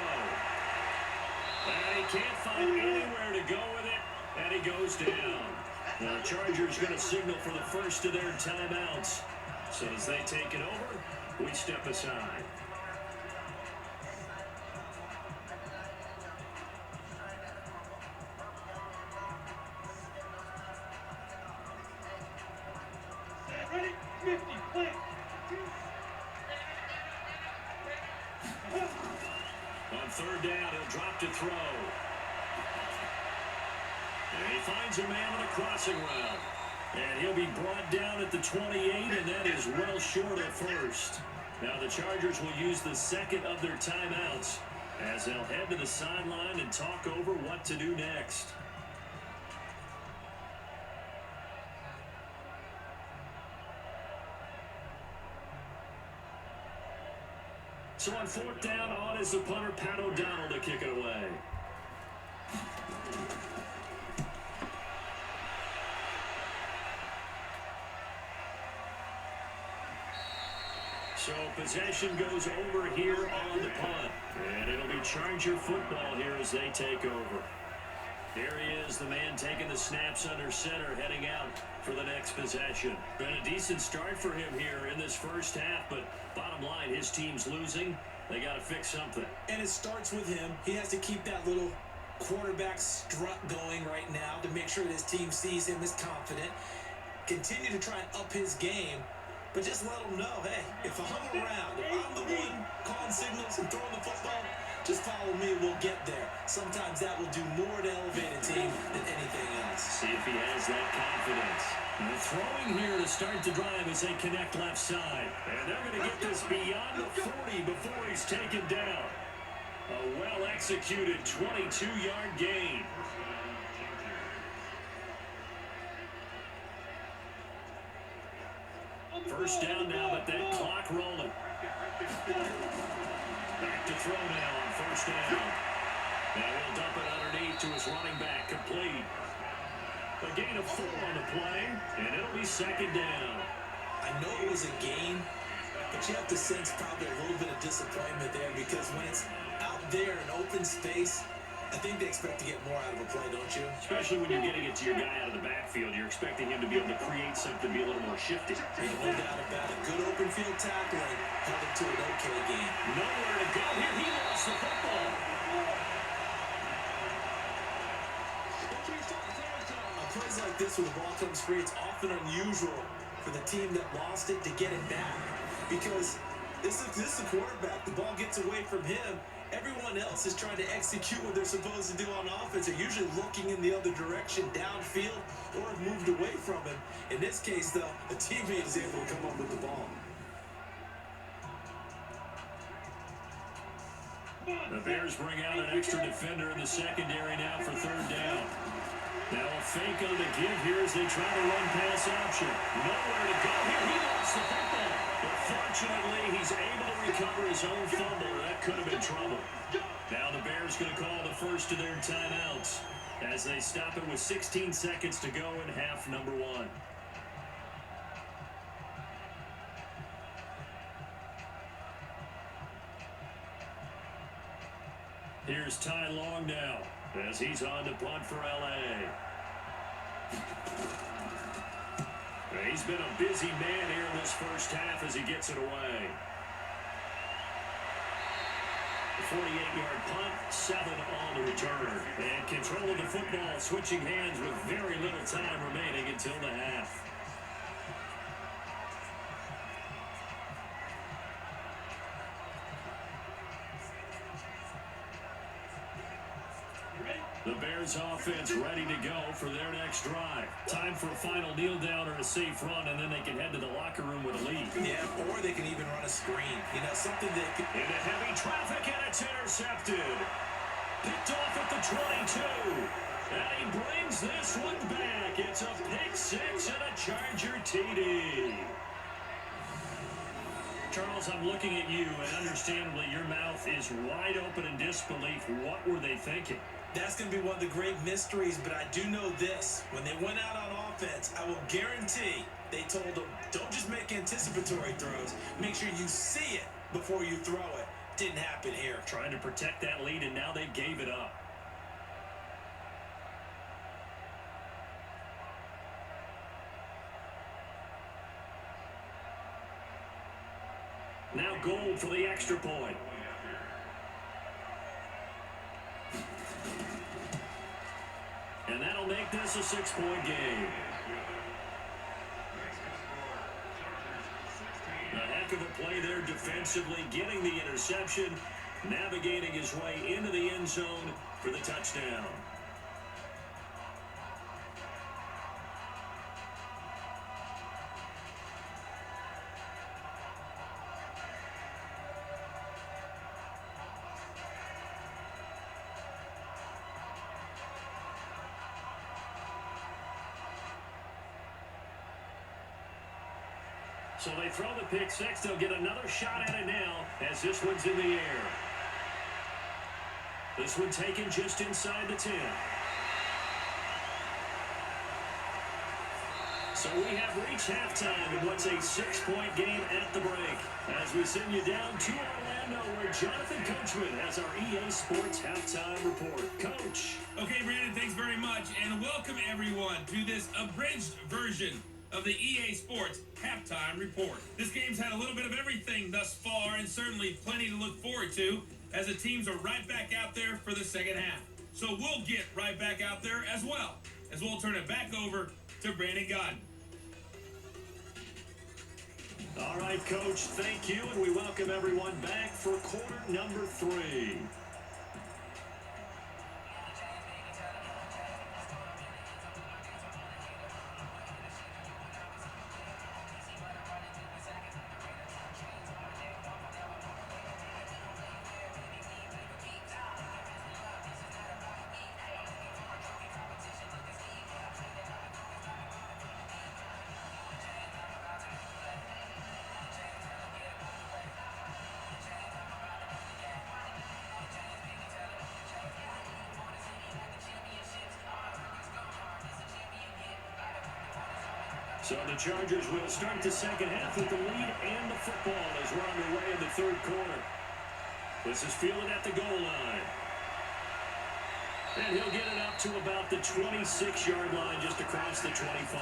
And he can't find anywhere to go with it, and he goes down. The Chargers going to signal for the 1st of their timeouts. So as they take it over, we step aside. Ready? 50, play. On 3rd down, he'll drop to throw. And he finds a man on a crossing route. And he'll be brought down at the 28, and that is well short of 1st. Now the Chargers will use the 2nd of their timeouts as they'll head to the sideline and talk over what to do next. So on 4th down, on is the punter, Pat O'Donnell, to kick it away. So possession goes over here on the punt. And it'll be Charger football here as they take over. There he is, the man taking the snaps under center, heading out for the next possession. Been a decent start for him here in this 1st half, but bottom line, his team's losing. They got to fix something. And it starts with him. He has to keep that little quarterback strut going right now to make sure that his team sees him as confident. Continue to try and up his game, but just let him know, hey, if I'm around, if I'm the one calling signals and throwing the football, just follow me, we'll get there. Sometimes that will do more to elevate a team than anything else. See if he has that confidence. And the throwing here to start the drive as they connect left side. And they're going to get this beyond the 40 before he's taken down. A well-executed 22-yard gain. First down now, but that clock rolling. Back to throw now on 1st down. Now he'll dump it underneath to his running back, complete. A gain of 4 on the play, and it'll be second down. I know it was a gain, but you have to sense probably a little bit of disappointment there because when it's out there in open space, I think they expect to get more out of a play, don't you? Especially when you're getting it to your guy out of the backfield. You're expecting him to be able to create something, to be a little more shifty. Yeah, no doubt about it. Good open field tackling held him to an okay game. Nowhere to go here. He lost the football. On plays like this where the ball comes free, it's often unusual for the team that lost it to get it back because this is the quarterback. The ball gets away from him. Everyone else is trying to execute what they're supposed to do on offense. They're usually looking in the other direction, downfield, or have moved away from him. In this case, though, a teammate is able to come up with the ball. The Bears bring out an extra defender in the secondary now for third down. Now a fake on the give here as they try to run pass option. Nowhere to go here. He lost the football. But fortunately, he's able to recover his own fumble. That could have been trouble. Now the Bears going to call the first of their timeouts as they stop it with 16 seconds to go in half number 1. Here's Ty Long now as he's on to punt for L.A. He's been a busy man here in this first half as he gets it away. The 48-yard punt, 7 on the return. And control of the football, switching hands with very little time remaining until the half. The Bears offense ready to go for their next drive. Time for a final kneel down or a safe run, and then they can head to the locker room with a lead. Yeah, or they can even run a screen. You know, something that could... Into heavy traffic, and it's intercepted. Picked off at the 22. And he brings this one back. It's a pick 6 and a Charger TD. Charles, I'm looking at you, and understandably, your mouth is wide open in disbelief. What were they thinking? That's going to be one of the great mysteries, but I do know this. When they went out on offense, I will guarantee they told them, don't just make anticipatory throws. Make sure you see it before you throw it. Didn't happen here. Trying to protect that lead, and now they gave it up. Now Gold for the extra point. And that'll make this a 6-point game. A heck of a play there defensively, getting the interception, navigating his way into the end zone for the touchdown. So they throw the pick 6. They'll get another shot at it now as this one's in the air. This one taken just inside the 10. So we have reached halftime in what's a 6-point game at the break. As we send you down to Orlando where Jonathan Coachman has our EA Sports Halftime Report. Coach. Okay, Brandon, thanks very much. And welcome everyone to this abridged version of the EA Sports Halftime Report. This game's had a little bit of everything thus far and certainly plenty to look forward to as the teams are right back out there for the second half. So we'll get right back out there as well as we'll turn it back over to Brandon Godden. All right, Coach, thank you, and we welcome everyone back for quarter number 3. So the Chargers will start the second half with the lead and the football as we're underway in the third quarter. This is fielded at the goal line. And he'll get it up to about the 26-yard line just across the 25.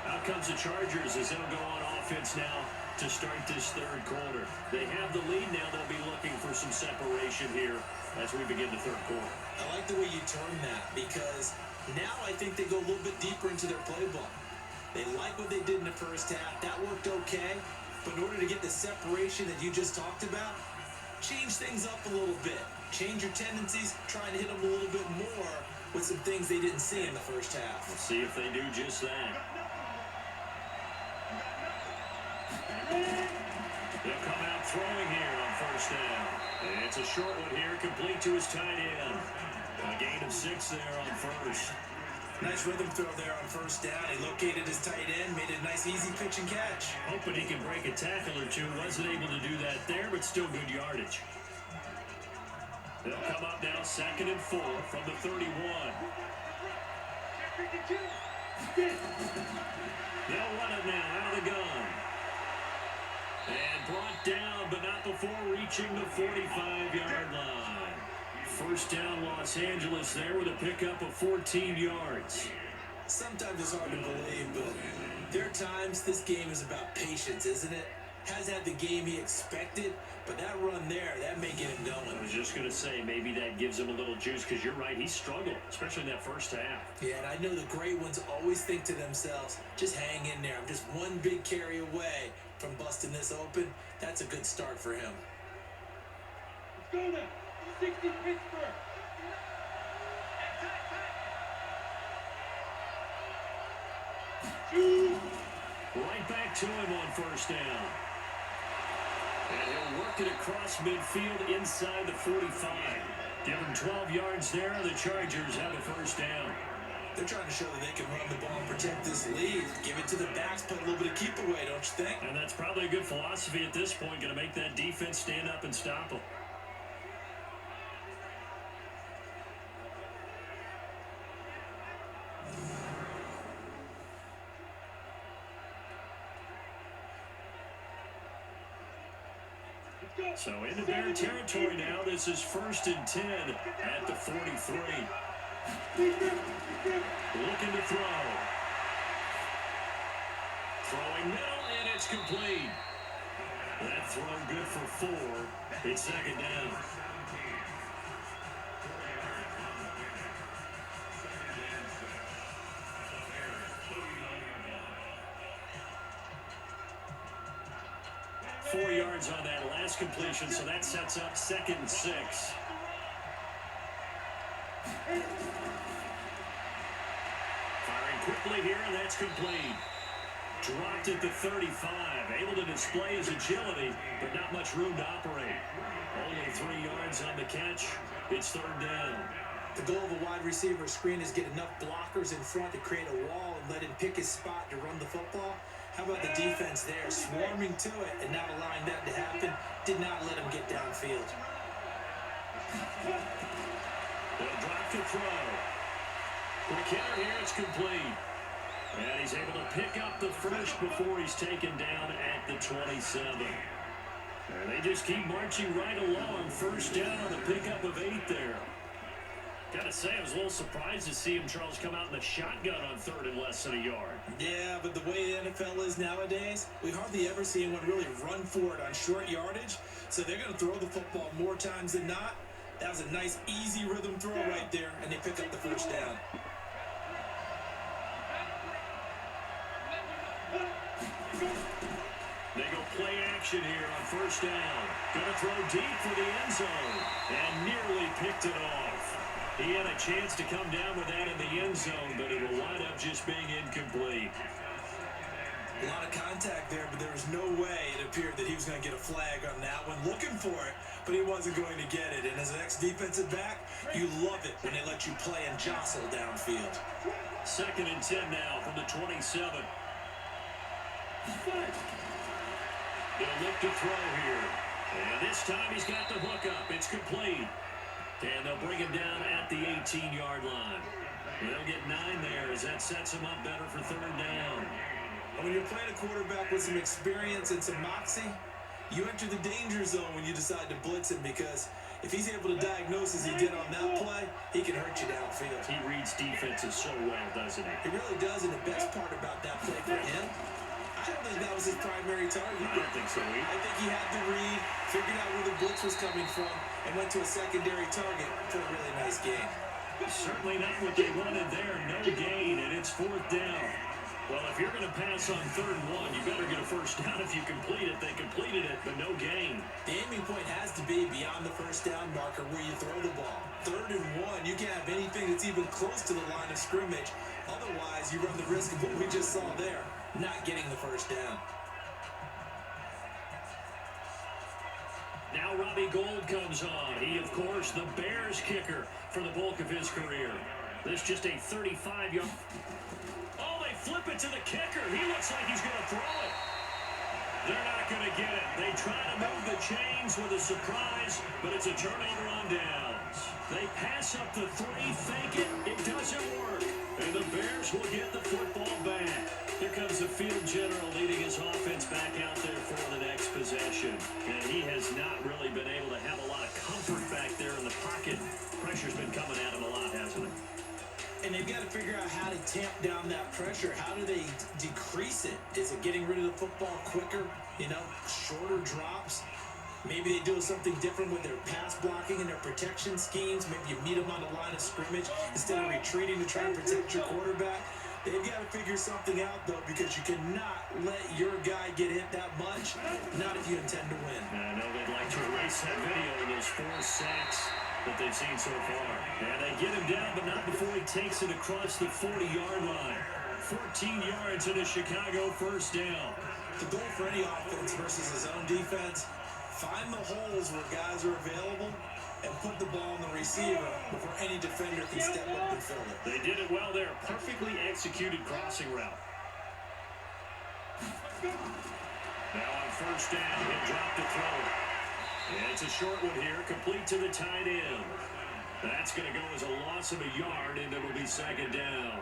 Out comes the Chargers as they'll go on offense now to start this third quarter. They have the lead now. They'll be looking for some separation here as we begin the third quarter. I like the way you term that because now I think they go a little bit deeper into their playbook. They like what they did in the first half. That worked okay. But in order to get the separation that you just talked about, change things up a little bit. Change your tendencies, try and hit them a little bit more with some things they didn't see in the first half. We'll see if they do just that. They'll come out throwing here on first down. And it's a short one here, complete to his tight end. A gain of 6 there on first. Nice rhythm throw there on first down. He located his tight end, made a nice easy pitch and catch. Hoping he can break a tackle or two. Wasn't able to do that there, but still good yardage. They'll come up now, 2nd and 4 from the 31. They'll run it now out of the gun. And brought down, but not before reaching the 45-yard line. First down, Los Angeles there with a pickup of 14 yards. Sometimes it's hard to believe, but there are times this game is about patience, isn't it? Has had the game he expected, but that run there, that may get him going. I was just going to say, maybe that gives him a little juice, because you're right, he struggled, especially in that first half. Yeah, and I know the great ones always think to themselves, just hang in there. I'm just one big carry away from busting this open. That's a good start for him. Let's go now. 60 Pittsburgh. Right back to him on first down. And he'll work it across midfield inside the 45. Give him 12 yards there. The Chargers have a first down. They're trying to show that they can run the ball and protect this lead. Give it to the backs, put a little bit of keep away, don't you think? And that's probably a good philosophy at this point. Going to make that defense stand up and stop them. So into their territory now. This is 1st and 10 at the 43. Looking to throw. Throwing middle, and it's complete. That throw good for 4. It's 2nd down. Four yards on that last completion, so that sets up 2nd and 6. Firing quickly here, and that's complete. Dropped at the 35, able to display his agility, but not much room to operate. Only 3 yards on the catch. It's 3rd down. The goal of a wide receiver screen is get enough blockers in front to create a wall and let him pick his spot to run the football. How about the defense there, swarming to it and not allowing that to happen? Did not let him get downfield. They'll drop the throw. Quick hitter here, it's complete. And he's able to pick up the first before he's taken down at the 27. And they just keep marching right along. First down on the pickup of 8 there. Gotta say, I was a little surprised to see him, Charles, come out in the shotgun on 3rd and less than a yard. Yeah, but the way the NFL is nowadays, we hardly ever see anyone really run for it on short yardage. So they're going to throw the football more times than not. That was a nice, easy rhythm throw right there, and they pick up the first down. They go play action here on first down. Gonna throw deep for the end zone, and nearly picked it off. He had a chance to come down with that in the end zone, but it will wind up just being incomplete. A lot of contact there, but there was no way it appeared that he was going to get a flag on that one. Looking for it, but he wasn't going to get it. And as an ex-defensive back, you love it when they let you play and jostle downfield. 2nd and 10 now from the 27. He'll look to throw here. And this time he's got the hook up. It's complete. And they'll bring him down at the 18-yard line. They'll get 9 there as that sets him up better for third down. When you're playing a quarterback with some experience and some moxie, you enter the danger zone when you decide to blitz him, because if he's able to diagnose as he did on that play, he can hurt you downfield. He reads defenses so well, doesn't he? He really does, and the best part about that play for him, I don't think that was his primary target. I don't think so either. I think he had the read, figured out where the blitz was coming from, and went to a secondary target for a really nice game. Certainly not what they wanted there. No gain, and it's fourth down. Well, if you're going to pass on 3rd and 1, you better get a first down if you complete it. They completed it, but no gain. The aiming point has to be beyond the first down marker where you throw the ball. 3rd and 1, you can't have anything that's even close to the line of scrimmage. Otherwise, you run the risk of what we just saw there, not getting the first down. Now Robbie Gould comes on. He, of course, the Bears kicker for the bulk of his career. This just a 35-yard. Oh, they flip it to the kicker. He looks like he's going to throw it. They're not going to get it. They try to move the chains with a surprise, but it's a turnover on downs. They pass up the 3, fake it. It doesn't work. And the Bears will get the football back. Here comes the field general leading his offense back out there for the next possession. And he has not really been able to have a lot of comfort back there in the pocket. Pressure's been coming at him a lot, hasn't it? And they've got to figure out how to tamp down that pressure. How do they decrease it? Is it getting rid of the football quicker? Shorter drops? Maybe they do something different with their pass blocking and their protection schemes. Maybe you meet them on the line of scrimmage instead of retreating to try and protect your quarterback. They've got to figure something out, though, because you cannot let your guy get hit that much, not if you intend to win. I know they'd like to erase that video of those 4 sacks that they've seen so far. And they get him down, but not before he takes it across the 40-yard line. 14 yards in a Chicago first down. The goal for any offense versus his own defense, find the holes where guys are available and put the ball on the receiver before any defender can step up and fill it. They did it well there. Perfectly executed crossing route. Now on first down, he'll drop to throw it. And it's a short one here, complete to the tight end. That's going to go as a loss of a yard, and it'll be second down.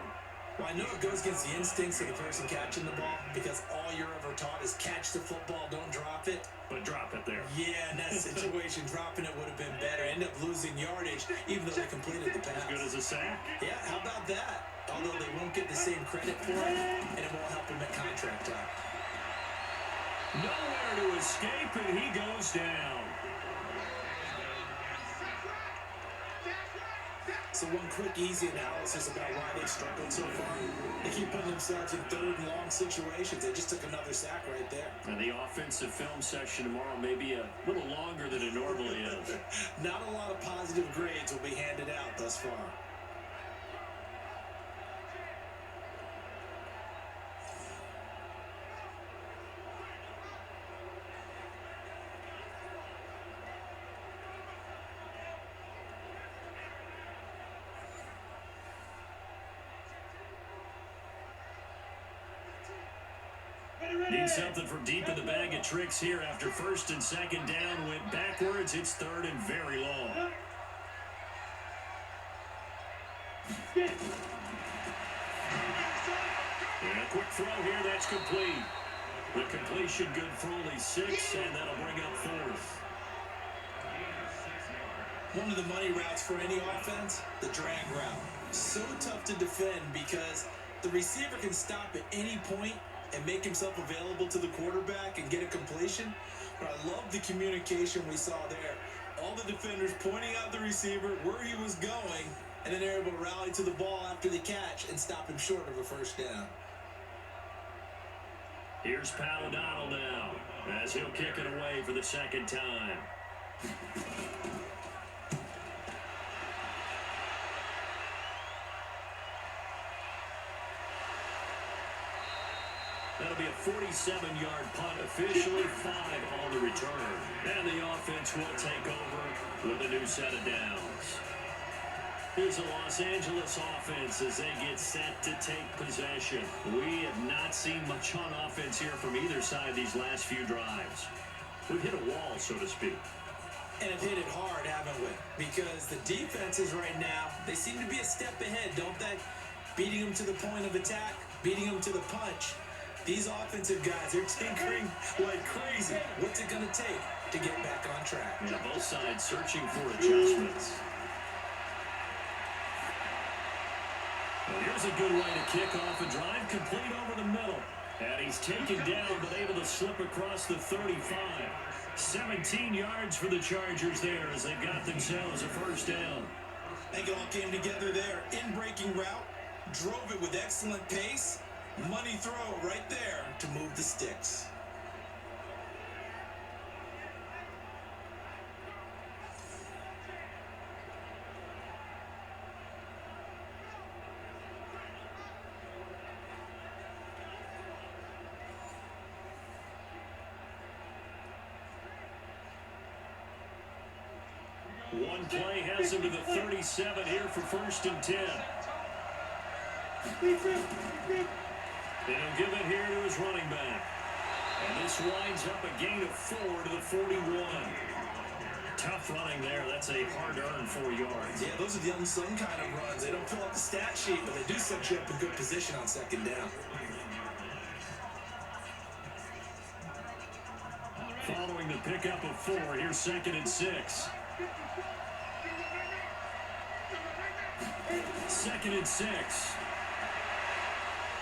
Well, I know it goes against the instincts of the person catching the ball, because all you're ever taught is catch the football, don't drop it. But drop it there. Yeah, in that situation, dropping it would have been better. End up losing yardage, even though they completed the pass. As good as a sack. Yeah, how about that? Although they won't get the same credit for it, and it won't help them at contract time. Nowhere to escape, and he goes down. So one quick, easy analysis about why they've struggled so far. They keep putting themselves in 3rd and long situations. They just took another sack right there. And the offensive film section tomorrow may be a little longer than it normally is. Not a lot of positive grades will be handed out thus far. Need something from deep in the bag of tricks here after 1st and 2nd down. Went backwards. It's 3rd and very long. And a quick throw here. That's complete. The completion good for only 6, and that'll bring up 4th. One of the money routes for any offense, the drag route. So tough to defend because the receiver can stop at any point and make himself available to the quarterback and get a completion. But I love the communication we saw there. All the defenders pointing out the receiver, where he was going, and then they're able to rally to the ball after the catch and stop him short of a first down. Here's Pat O'Donnell now, as he'll kick it away for the 2nd time. That'll be a 47-yard punt, officially 5 on the return. And the offense will take over with a new set of downs. Here's the Los Angeles offense as they get set to take possession. We have not seen much on offense here from either side these last few drives. We've hit a wall, so to speak. and have hit it hard, haven't we? Because the defenses right now, they seem to be a step ahead, don't they? Beating them to the point of attack, beating them to the punch. These offensive guys, they're tinkering like crazy. What's it going to take to get back on track? Yeah, both sides searching for adjustments. Well, here's a good way to kick off a drive, complete over the middle. And he's taken down, but able to slip across the 35. 17 yards for the Chargers there as they've got themselves a first down. I think it all came together there. In-breaking route, drove it with excellent pace. Money throw right there to move the sticks. One play has him to the 37 here for 1st and 10. And he'll give it here to his running back. And this winds up a gain of 4 to the 41. Tough running there. That's a hard-earned 4 yards. Yeah, those are the unsung kind of runs. They don't fill up the stat sheet, but they do set you up in good position on 2nd down. Following the pickup of 4, here's 2nd and 6. 2nd and 6.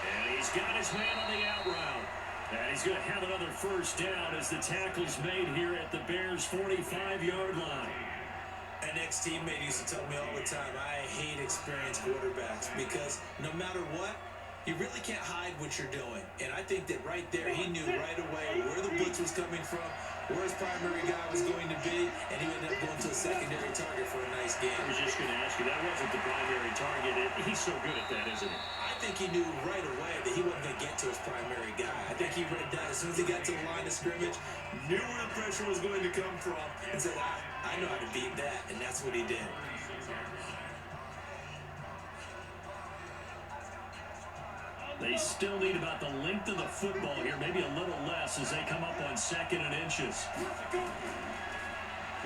And he's got his man on the out route. And he's going to have another first down as the tackle's made here at the Bears' 45-yard line. An ex-teammate used to tell me all the time, I hate experienced quarterbacks because no matter what, you really can't hide what you're doing. And I think that right there, he knew right away where the blitz was coming from, where his primary guy was going to be, and he ended up going to a secondary target for a nice game. I was just going to ask you, that wasn't the primary target. He's so good at that, isn't he? I think he knew right away that he wasn't going to get to his primary guy. I think he read that as soon as he got to the line of scrimmage, knew where the pressure was going to come from, and said, I know how to beat that, and that's what he did. They still need about the length of the football here, maybe a little less as they come up on 2nd and inches.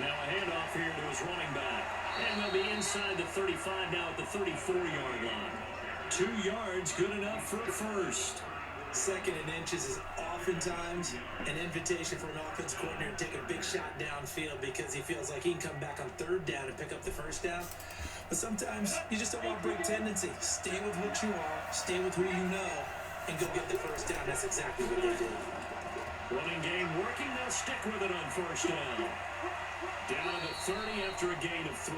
Now a handoff here to his running back. And they'll be inside the 35 now at the 34-yard line. 2 yards, good enough for a first. 2nd and inches is oftentimes an invitation for an offense coordinator to take a big shot downfield because he feels like he can come back on 3rd down and pick up the first down. But sometimes you just don't want to break tendency. Stay with what you are, stay with who you know, and go get the first down. That's exactly what they did. Running game working, they'll stick with it on 1st down. Down to the 30 after a gain of 3.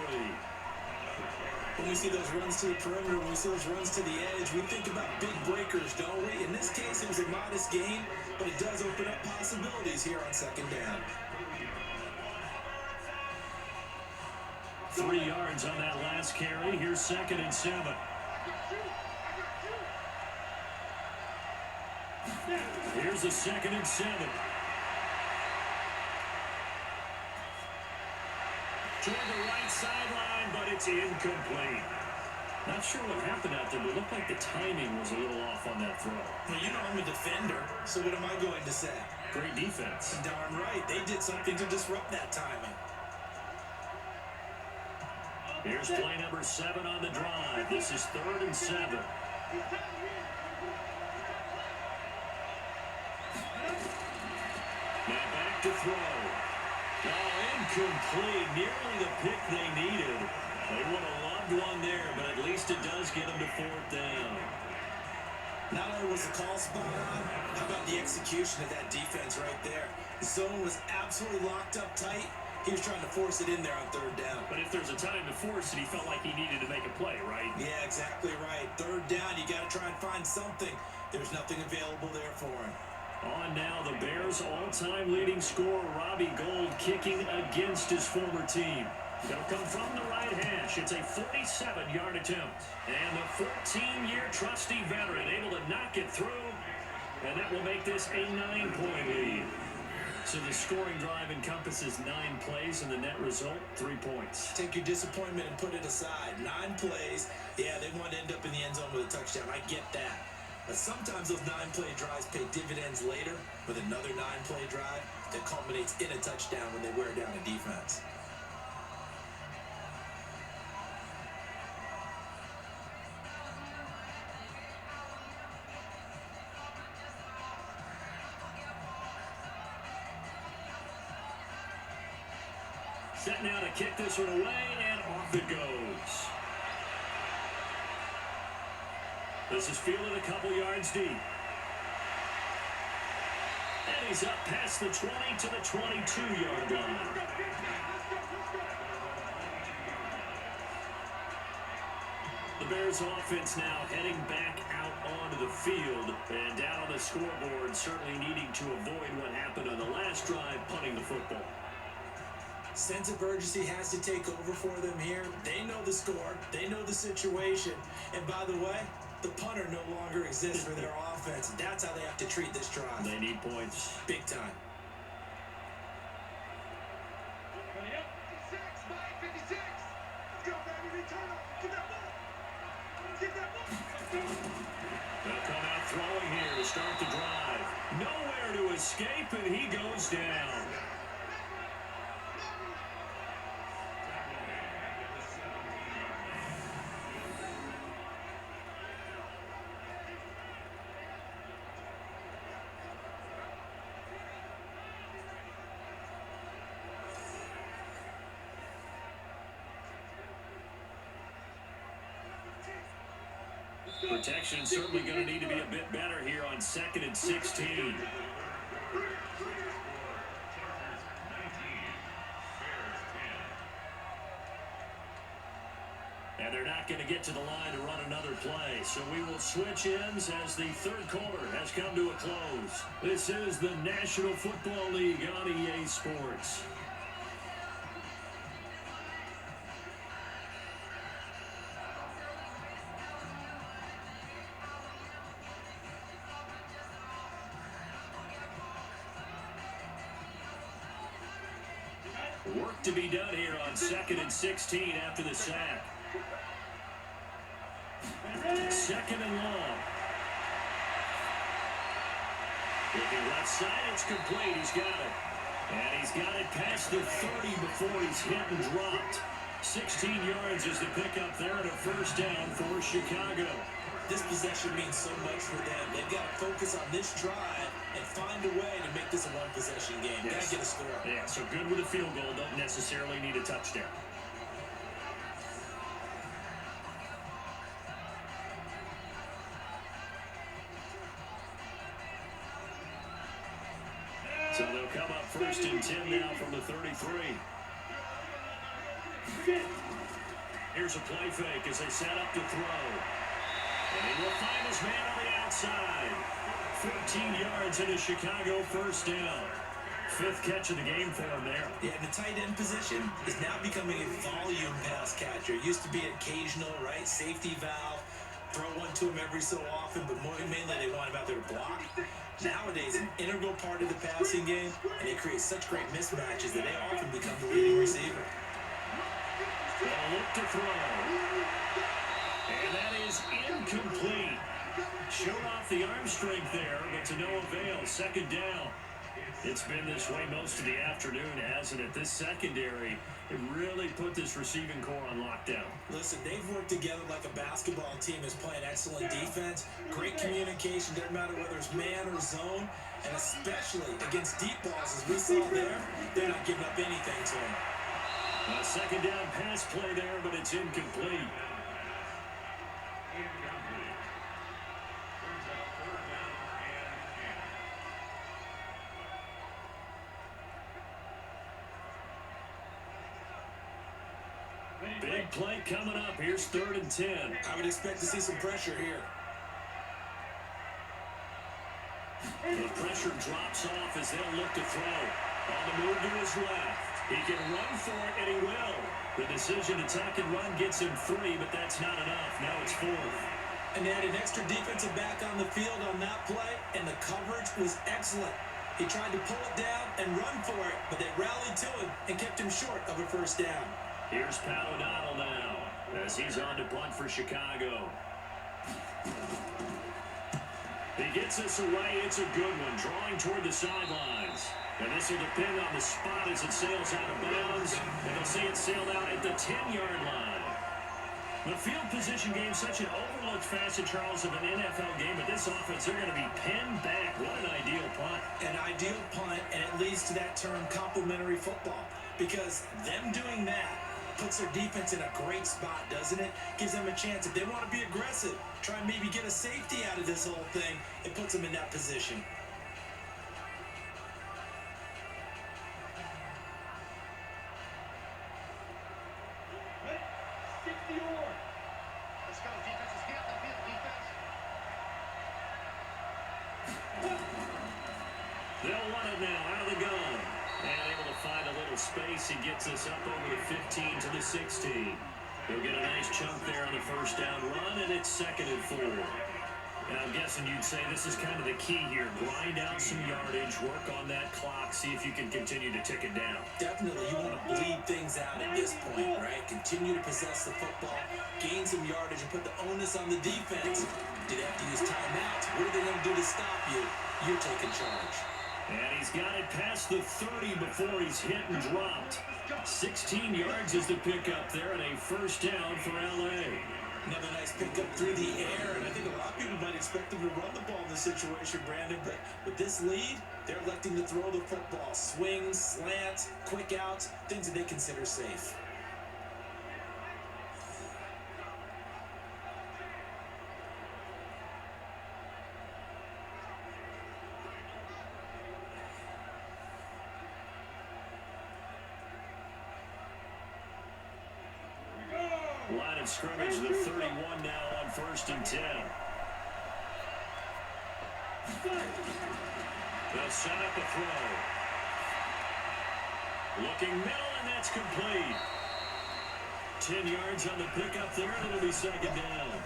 When we see those runs to the perimeter, when we see those runs to the edge, we think about big breakers, don't we? In this case, it was a modest gain, but it does open up possibilities here on 2nd down. 3 yards on that last carry. Here's 2nd and 7. Here's the 2nd and 7. Toward the right sideline, but it's incomplete. Not sure what happened out there, but it looked like the timing was a little off on that throw. Well, you know I'm a defender, so what am I going to say? Great defense. Darn right. They did something to disrupt that timing. Here's play number 7 on the drive. This is 3rd and 7. Now back to throw. Oh, incomplete. Nearly the pick they needed. They would have loved one there, but at least it does get them to 4th down. Not only was the call spot on, how about the execution of that defense right there? The zone was absolutely locked up tight. He was trying to force it in there on 3rd down. But if there's a time to force it, he felt like he needed to make a play, right? Yeah, exactly right. 3rd down, you got to try and find something. There's nothing available there for him. On now, the Bears' all-time leading scorer, Robbie Gould, kicking against his former team. It'll come from the right hash. It's a 47-yard attempt. And the 14-year trusty veteran able to knock it through. And that will make this a 9-point lead. So the scoring drive encompasses 9 plays, and the net result, 3 points. Take your disappointment and put it aside. 9 plays. Yeah, they want to end up in the end zone with a touchdown. I get that. But sometimes those 9-play drives pay dividends later with another 9-play drive that culminates in a touchdown when they wear down a defense. Set now to kick this one away, and off it goes. This is fielded a couple yards deep. And he's up past the 20 to the 22-yard line. The Bears offense now heading back out onto the field, and down on the scoreboard, certainly needing to avoid what happened on the last drive, punting the football. Sense of urgency has to take over for them here. They know the score. They know the situation. And by the way, the punter no longer exists for their offense. That's how they have to treat this drive. They need points. Big time. 56, Mike, 56. Let's go, baby. Return up. Get that ball. Get that ball. They'll come out throwing here to start the drive. Nowhere to escape, and he goes down. Protection certainly going to need to be a bit better here on 2nd and 16. And they're not going to get to the line to run another play. So we will switch ends as the third quarter has come to a close. This is the National Football League on EA Sports. Work to be done here on 2nd and 16 after the sack. 2nd and long. Looking left side, it's complete. He's got it. And he's got it past the 30 before he's hit and dropped. 16 yards is the pickup there and a first down for Chicago. This possession means so much for them. They've got to focus on this drive and find a way to make this a one-possession game. Yes. Got to get a score. Yeah, so good with a field goal. Don't necessarily need a touchdown. So they'll come up 1st and 10 now from the 33. Here's a play fake as they set up to throw. And he will find his man on the outside. 14 yards in a Chicago first down. 5th catch of the game for him there. Yeah, and the tight end position is now becoming a volume pass catcher. It used to be an occasional, right, safety valve. Throw one to him every so often, but mainly they want him out there to block. Nowadays, an integral part of the passing game, and they create such great mismatches that they often become the leading receiver. They'll look to throw. And that is incomplete. Showed off the arm strength there, but to no avail. 2nd down. It's been this way most of the afternoon, hasn't it? This secondary, it really put this receiving core on lockdown. Listen, they've worked together like a basketball team is playing excellent defense. Great communication, doesn't matter whether it's man or zone, and especially against deep balls, as we saw there, they're not giving up anything to them. A 2nd down pass play there, but it's incomplete. Big play coming up. Here's 3rd and 10. I would expect to see some pressure here. The pressure drops off as they'll look to throw. On the move to his left. He can run for it, and he will. The decision to tuck and run gets him 3, but that's not enough. Now it's 4th. And they had an extra defensive back on the field on that play, and the coverage was excellent. He tried to pull it down and run for it, but they rallied to him and kept him short of a first down. Here's Pat O'Donnell now as he's on to punt for Chicago. He gets this away. It's a good one. Drawing toward the sidelines. And this will depend on the spot as it sails out of bounds. And they'll see it sailed out at the 10-yard line. The field position game is such an overlooked facet, Charles, of an NFL game. But this offense, they're going to be pinned back. What an ideal punt. An ideal punt, and it leads to that term, complementary football. because them doing that puts their defense in a great spot, doesn't it? Gives them a chance. If they want to be aggressive, try and maybe get a safety out of this whole thing, it puts them in that position. Ready? 60 or. Let's go, defense. Let's get out the field, defense. They'll run it now out of the gun. And able to find a little space. He gets us up over the 15 to the 16. He'll get a nice chunk there on the first down run, and it's 2nd and 4. And I'm guessing you'd say this is kind of the key here. Grind out some yardage, work on that clock, see if you can continue to tick it down. Definitely, you want to bleed things out at this point, right? Continue to possess the football, gain some yardage, and put the onus on the defense. Do they have to use timeouts? What are they going to do to stop you? You're taking charge. And he's got it past the 30 before he's hit and dropped. 16 yards is the pickup there, and a first down for L.A. Another nice pickup through the air, and I think a lot of people might expect them to run the ball in this situation, Brandon, but with this lead, they're electing to throw the football. Swings, slants, quick outs, things that they consider safe. Line of scrimmage, the 31 now on 1st and 10. They'll set up a throw. Looking middle, and that's complete. 10 yards on the pickup there, and it'll be 2nd down.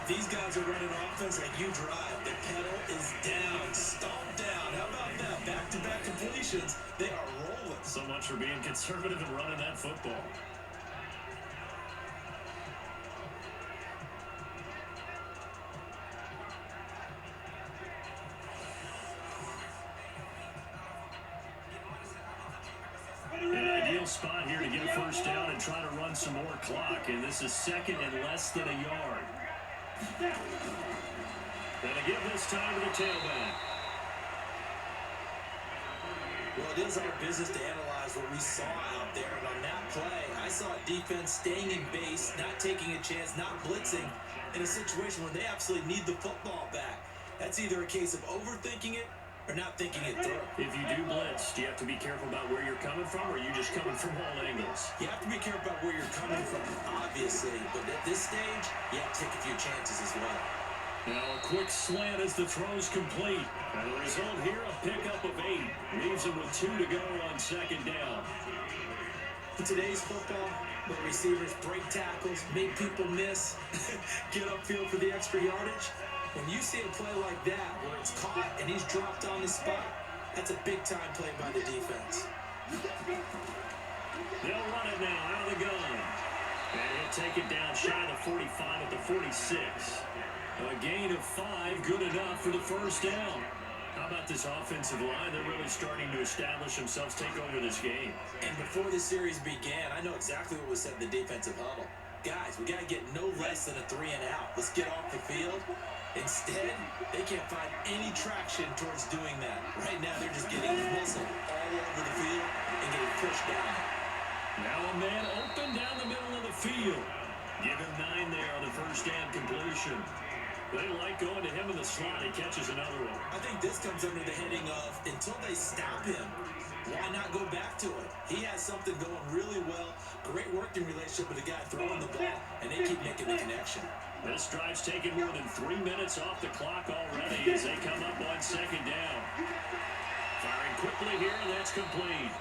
These guys are running offense like you drive. The pedal is down, stomped down. How about that? Back-to-back completions. They are rolling. So much for being conservative and running that football. An ideal spot here to get a first down and try to run some more clock. And this is 2nd and less than a yard. Gonna give this time to the tailback. Well, it is our business to analyze what we saw out there. And on that play, I saw a defense staying in base, not taking a chance, not blitzing in a situation where they absolutely need the football back. That's either a case of overthinking it or not thinking it through. If you do blitz, do you have to be careful about where you're coming from, or are you just coming from all angles? You have to be careful about where you're coming from, obviously. But at this stage, you have to take a few chances as well. Now a quick slant as the throw's complete. And the result here, a pickup of 8. Leaves him with 2 to go on 2nd down. In today's football, where receivers break tackles, make people miss, get upfield for the extra yardage, when you see a play like that where it's caught and he's dropped on the spot, that's a big-time play by the defense. They'll run it now out of the gun. And he'll take it down shy of the 45 at the 46. A gain of 5, good enough for the first down. How about this offensive line? They're really starting to establish themselves, take over this game. And before the series began, I know exactly what was said in the defensive huddle. Guys, we got to get no less than a 3 and out. Let's get off the field. Instead, they can't find any traction towards doing that. Right now, they're just getting muscle all over the field and getting pushed down. Now a man open down the middle of the field. Give him 9 there on the first down completion. They like going to him in the slot. He catches another one. I think this comes under the heading of, until they stop him, why not go back to it? He has something going really well. Great working relationship with the guy throwing the ball, and they keep making the connection. This drive's taken more than 3 minutes off the clock already as they come up on 2nd down. Firing quickly here, and that's complete.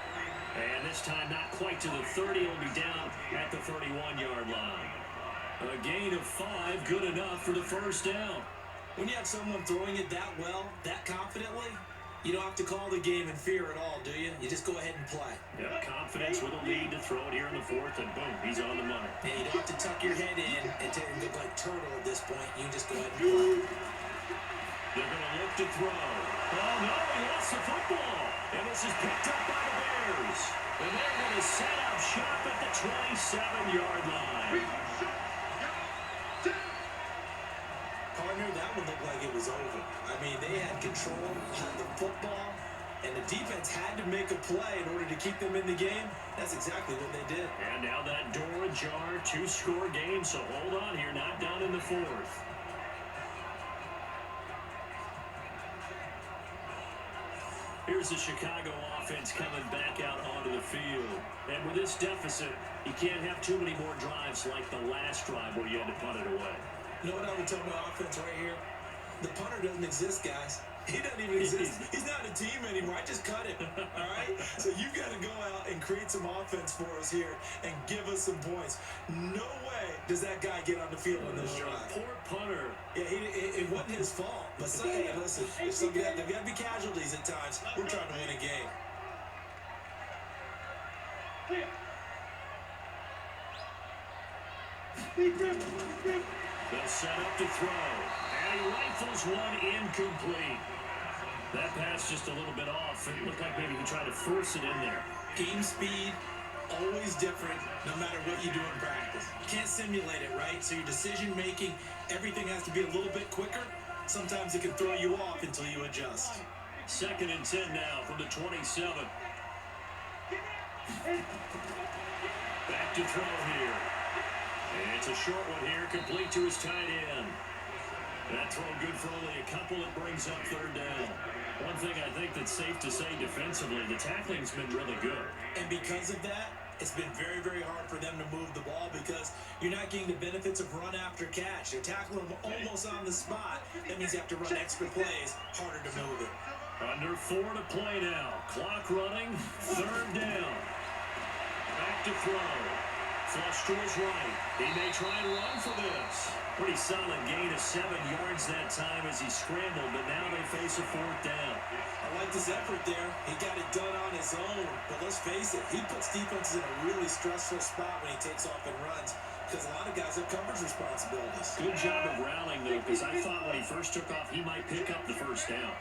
And this time not quite to the 30. It'll be down at the 31-yard line. A gain of 5, good enough for the first down. When you have someone throwing it that well, that confidently, you don't have to call the game in fear at all, do you? You just go ahead and play. Yeah, confidence with a lead to throw it here in the 4th, and boom, he's on the money. And you don't have to tuck your head in and take a good like turtle at this point. You just go ahead and play. They're going to look to throw. Oh, no, he lost the football. And this is picked up by the Bears. And they're going to set up shop at the 27-yard line. Partner, that one looked like it was over. I mean, they had control of the football, and the defense had to make a play in order to keep them in the game. That's exactly what they did. And now that door ajar, 2-score game, so hold on here, not done in the fourth. Here's the Chicago offense coming back out onto the field. And with this deficit, you can't have too many more drives like the last drive where you had to punt it away. You know what I would tell my offense right here? The punter doesn't exist, guys. He doesn't even exist. He's not a team anymore. I just cut him. All right? So you got to go out and create some offense for us here and give us some points. No way does that guy get on the field on this drive. Poor punter. Yeah, it wasn't his fault. But hey, listen, there got to be casualties at times. We're trying to win a game. They'll set up to throw. And he rifles one incomplete. That pass just a little bit off. It looked like maybe he tried to force it in there. Game speed, always different no matter what you do in practice. You can't simulate it, right? So your decision making, everything has to be a little bit quicker. Sometimes it can throw you off until you adjust. 2nd and 10 now from the 27. Back to throw here. And it's a short one here, complete to his tight end. That throw good for only a couple. It brings up 3rd down. One thing I think that's safe to say defensively, the tackling's been really good. And because of that, it's been very, very hard for them to move the ball because you're not getting the benefits of run after catch. You're tackling them almost on the spot. That means you have to run extra plays, harder to move it. Under 4 to play now. Clock running, 3rd down. Back to throw. Flush to his right. He may try and run for this. Pretty solid gain of 7 yards that time as he scrambled, but now they face a 4th down. I liked his effort there. He got it done on his own. But let's face it, he puts defenses in a really stressful spot when he takes off and runs because a lot of guys have coverage responsibilities. Good job of rallying, though, because I thought when he first took off, he might pick up the 1st down.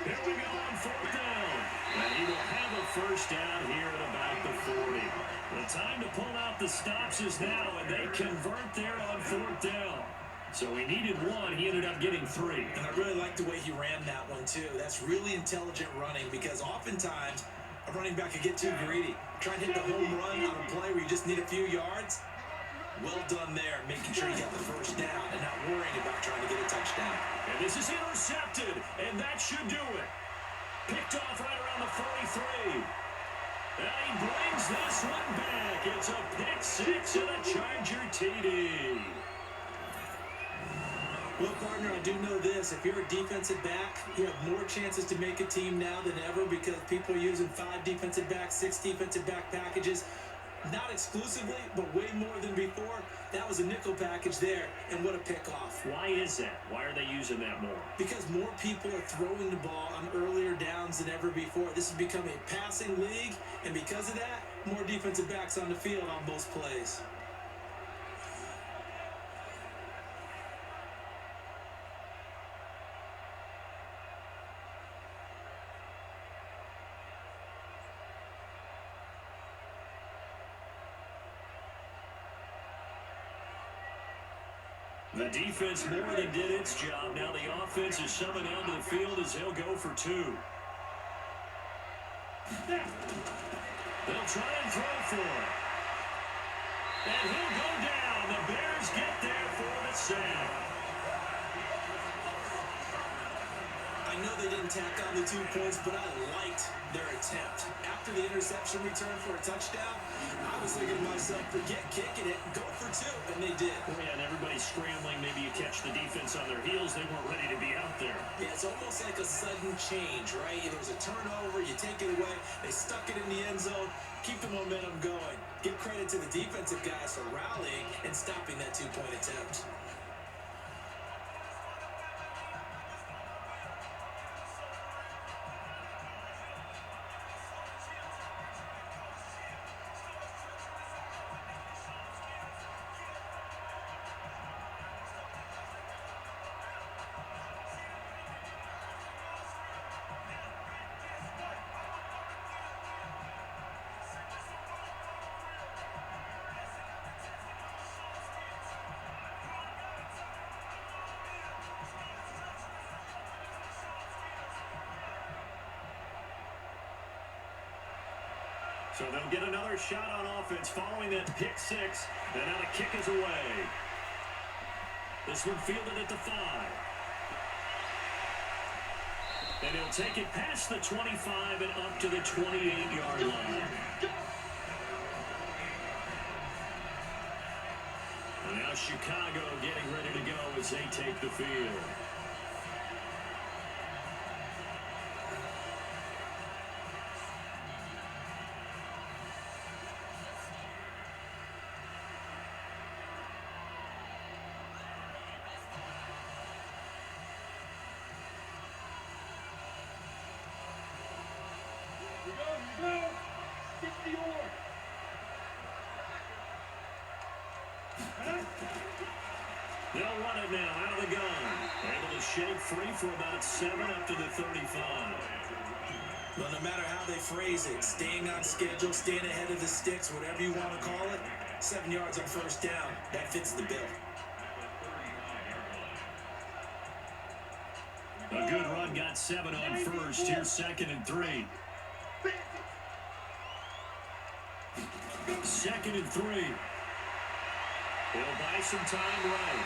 Here we go on 4th down. And he will have a 1st down here at about the 40. The time to pull out the stops is now, and they convert there on 4th down. So he needed 1. He ended up getting 3. And I really like the way he ran that one, too. That's really intelligent running because oftentimes a running back can get too greedy. Try and hit the home run on a play where you just need a few yards. Well done there, making sure you got the 1st down and not worrying about trying to get a touchdown. And this is intercepted, and that should do it. Picked off right around the 43. And he brings this one back. It's a pick 6 and a Charger TD. Well, partner, I do know this. If you're a defensive back, you have more chances to make a team now than ever because people are using 5 defensive backs, 6 defensive back packages. Not exclusively, but way more than before. That was a nickel package there, and what a pickoff. Why is that? Why are they using that more? Because more people are throwing the ball on earlier downs than ever before. This has become a passing league, and because of that, more defensive backs on the field on most plays. The defense more than did its job. Now the offense is shoving onto the field as they'll go for 2. They'll try and throw for it. And he'll go down. The Bears get there for the sack. I know they didn't tack on the 2 points, but I liked their attempt. After the interception return for a touchdown, I was thinking to myself, forget kicking it, go for 2, and they did. Yeah, and everybody's scrambling. Maybe you catch the defense on their heels. They weren't ready to be out there. Yeah, it's almost like a sudden change, right? There's a turnover, you take it away, they stuck it in the end zone, keep the momentum going. Give credit to the defensive guys for rallying and stopping that 2-point attempt. So they'll get another shot on offense following that pick six. And now the kick is away. This one fielded at the 5. And he'll take it past the 25 and up to the 28-yard line. And now Chicago getting ready to go as they take the field. They'll run it now out of the gun. Able to shake free for about 7 up to the 35. Well, no matter how they phrase it, staying on schedule, staying ahead of the sticks, whatever you want to call it, 7 yards on first down, that fits the bill. A good run got 7 on first. Here's 2nd and 3. 2nd and 3. He'll buy some time right.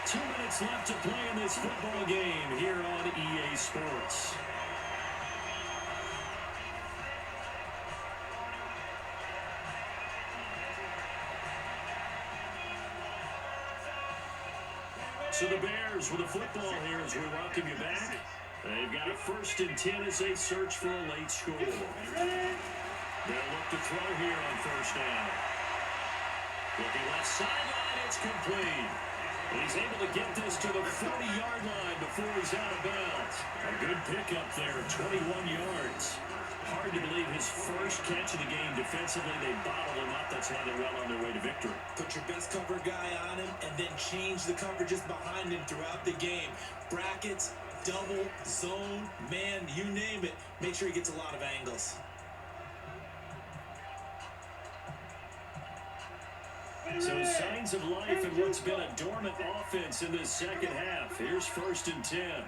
2 minutes left to play in this football game here on EA Sports. So the Bears with a football here as we welcome you back. They've got a 1st and 10 as they search for a late score. They'll look to throw here on first down. Looking left sideline, it's complete. He's able to get this to the 40-yard line before he's out of bounds. A good pickup there, 21 yards. Hard to believe his first catch of the game defensively. They bottled him up. That's why they're well on their way to victory. Put your best cover guy on him and then change the coverages behind him throughout the game. Brackets, double, zone, man, you name it. Make sure he gets a lot of angles. So signs of life in what's been a dormant offense in this second half. Here's 1st and 10.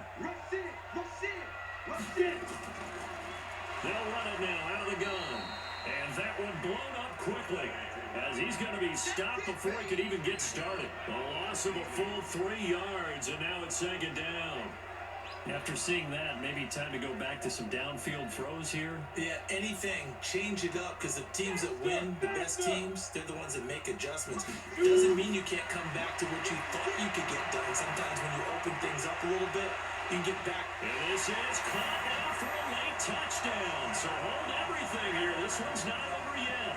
They'll run it now out of the gun. And that one blown up quickly as he's going to be stopped before he could even get started. A loss of a full 3 yards, and now it's 2nd down. After seeing that, maybe time to go back to some downfield throws here. Yeah, anything. Change it up because the teams that win, the best teams, they're the ones that make adjustments. Doesn't mean you can't come back to what you thought you could get done. Sometimes when you open things up a little bit, you can get back. And this is caught now for a late touchdown. So hold everything here. This one's not over yet.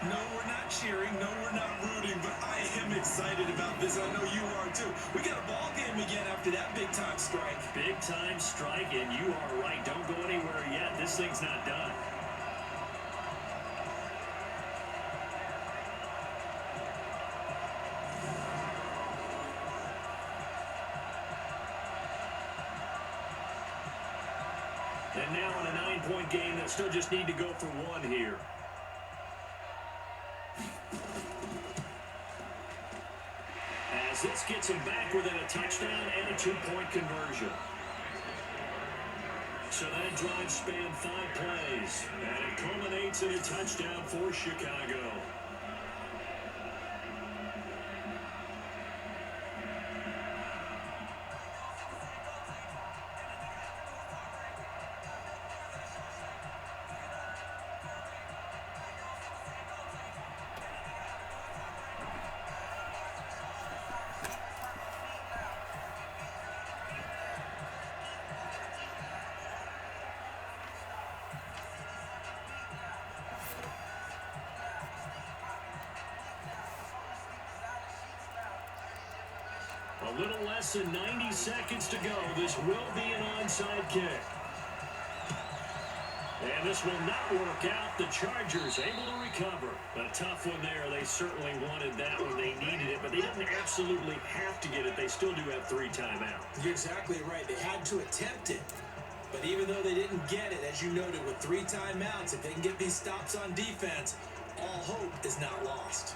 No, we're not cheering. No, we're not rooting. But I am excited about this. I know you are too. We got a ball game again after that big-time strike. Big-time strike, and you are right. Don't go anywhere yet. This thing's not done. And now in a 9-point game, they'll still just need to go for 1 here. As this gets him back within a touchdown and a 2-point conversion. So that drive spanned 5 plays, and it culminates in a touchdown for Chicago. A little less than 90 seconds to go. This will be an onside kick. And this will not work out. The Chargers able to recover. A tough one there. They certainly wanted that one. They needed it, but they didn't absolutely have to get it. They still do have 3 timeouts. You're exactly right. They had to attempt it. But even though they didn't get it, as you noted, with 3 timeouts, if they can get these stops on defense, all hope is not lost.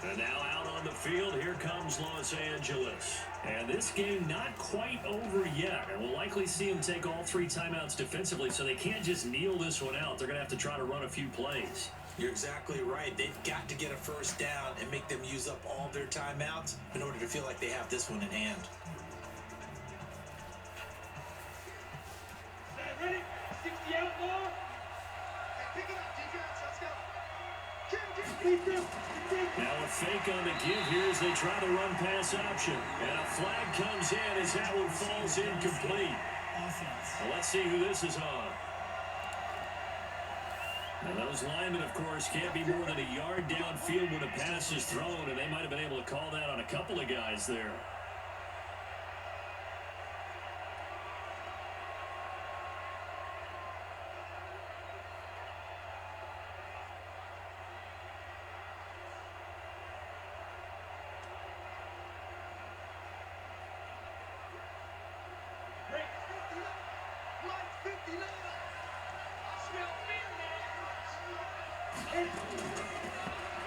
And now out on the field, here comes Los Angeles. And this game not quite over yet. And we'll likely see them take all 3 timeouts defensively, so they can't just kneel this one out. They're going to have to try to run a few plays. You're exactly right. They've got to get a first down and make them use up all their timeouts in order to feel like they have this one in hand. Ready? 60 out more. Pick it up, defense. Let's go. Now a fake on the give here as they try to run pass option. And a flag comes in as that one falls incomplete. Well, let's see who this is on. Now those linemen, of course, can't be more than a yard downfield when a pass is thrown, and they might have been able to call that on a couple of guys there.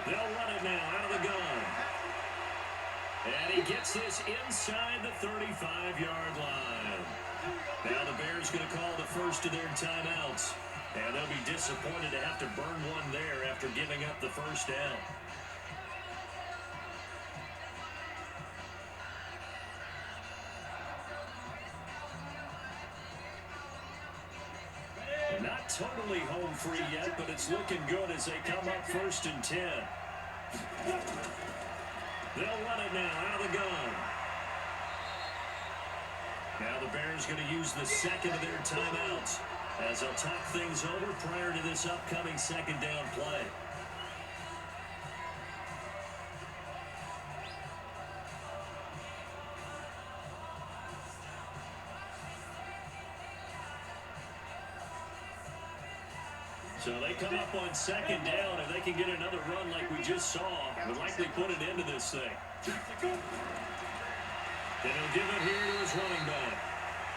They'll run it now out of the gun. And he gets this inside the 35-yard line. Now the Bears going to call the first of their timeouts. And they'll be disappointed to have to burn one there after giving up the first down. Not totally home free yet, but it's looking good as they come up 1st and 10. They'll run it now out of the gun. Now the Bears going to use the second of their timeouts as they'll talk things over prior to this upcoming second down play. So they come up on second down. If they can get another run like we just saw, would likely put an end to this thing. Then he'll give it here to his running back.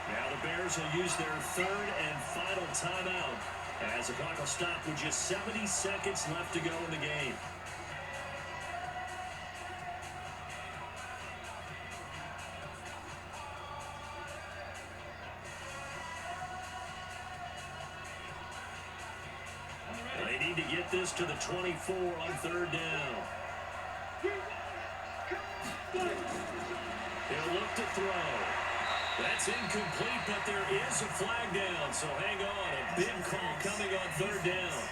Now the Bears will use their 3rd and final timeout as the clock will stop with just 70 seconds left to go in the game. They need to get this to the 24 on 3rd down. He'll look to throw. That's incomplete, but there is a flag down, so hang on. A big call coming on 3rd down.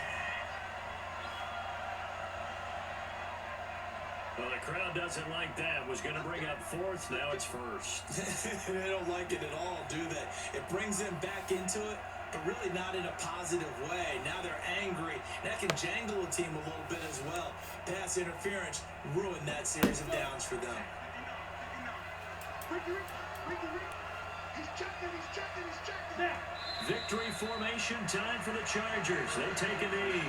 Well, the crowd doesn't like that. Was going to bring up 4th, now it's 1st. They don't like it at all, do they? It brings them back into it, but really not in a positive way. Now they're angry. That can jangle a team a little bit as well. Pass interference ruined that series of downs for them. Victory formation time for the Chargers. They take a knee.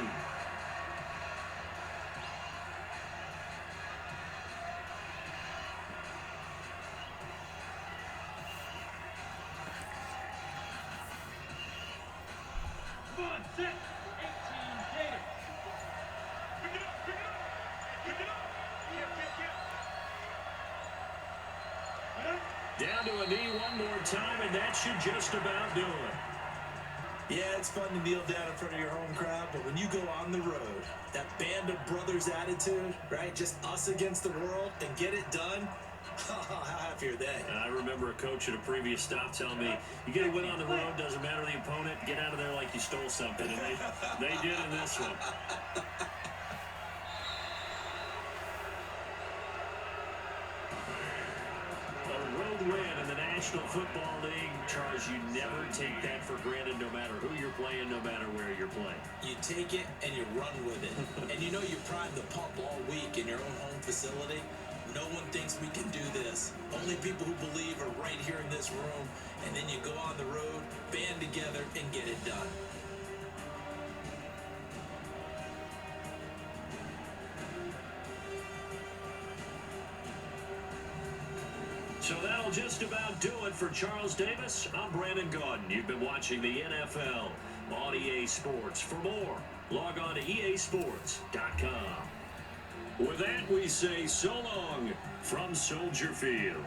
Down to a knee one more time, and that should just about do it. Yeah, it's fun to kneel down in front of your home crowd, but when you go on the road, that band of brothers attitude, right? Just us against the world and get it done. How happy are they? I remember a coach at a previous stop telling me, you get a win on the road, doesn't matter the opponent, get out of there like you stole something. And they did in this one. Win in the National Football League, Charles, you never take that for granted no matter who you're playing, no matter where you're playing. You take it and you run with it. And you know you pride the pump all week in your own home facility. No one thinks we can do this. Only people who believe are right here in this room. And then you go on the road, band together, and get it done. So that'll just about do it for Charles Davis. I'm Brandon Gaudin. You've been watching the NFL on EA Sports. For more, log on to easports.com. With that, we say so long from Soldier Field.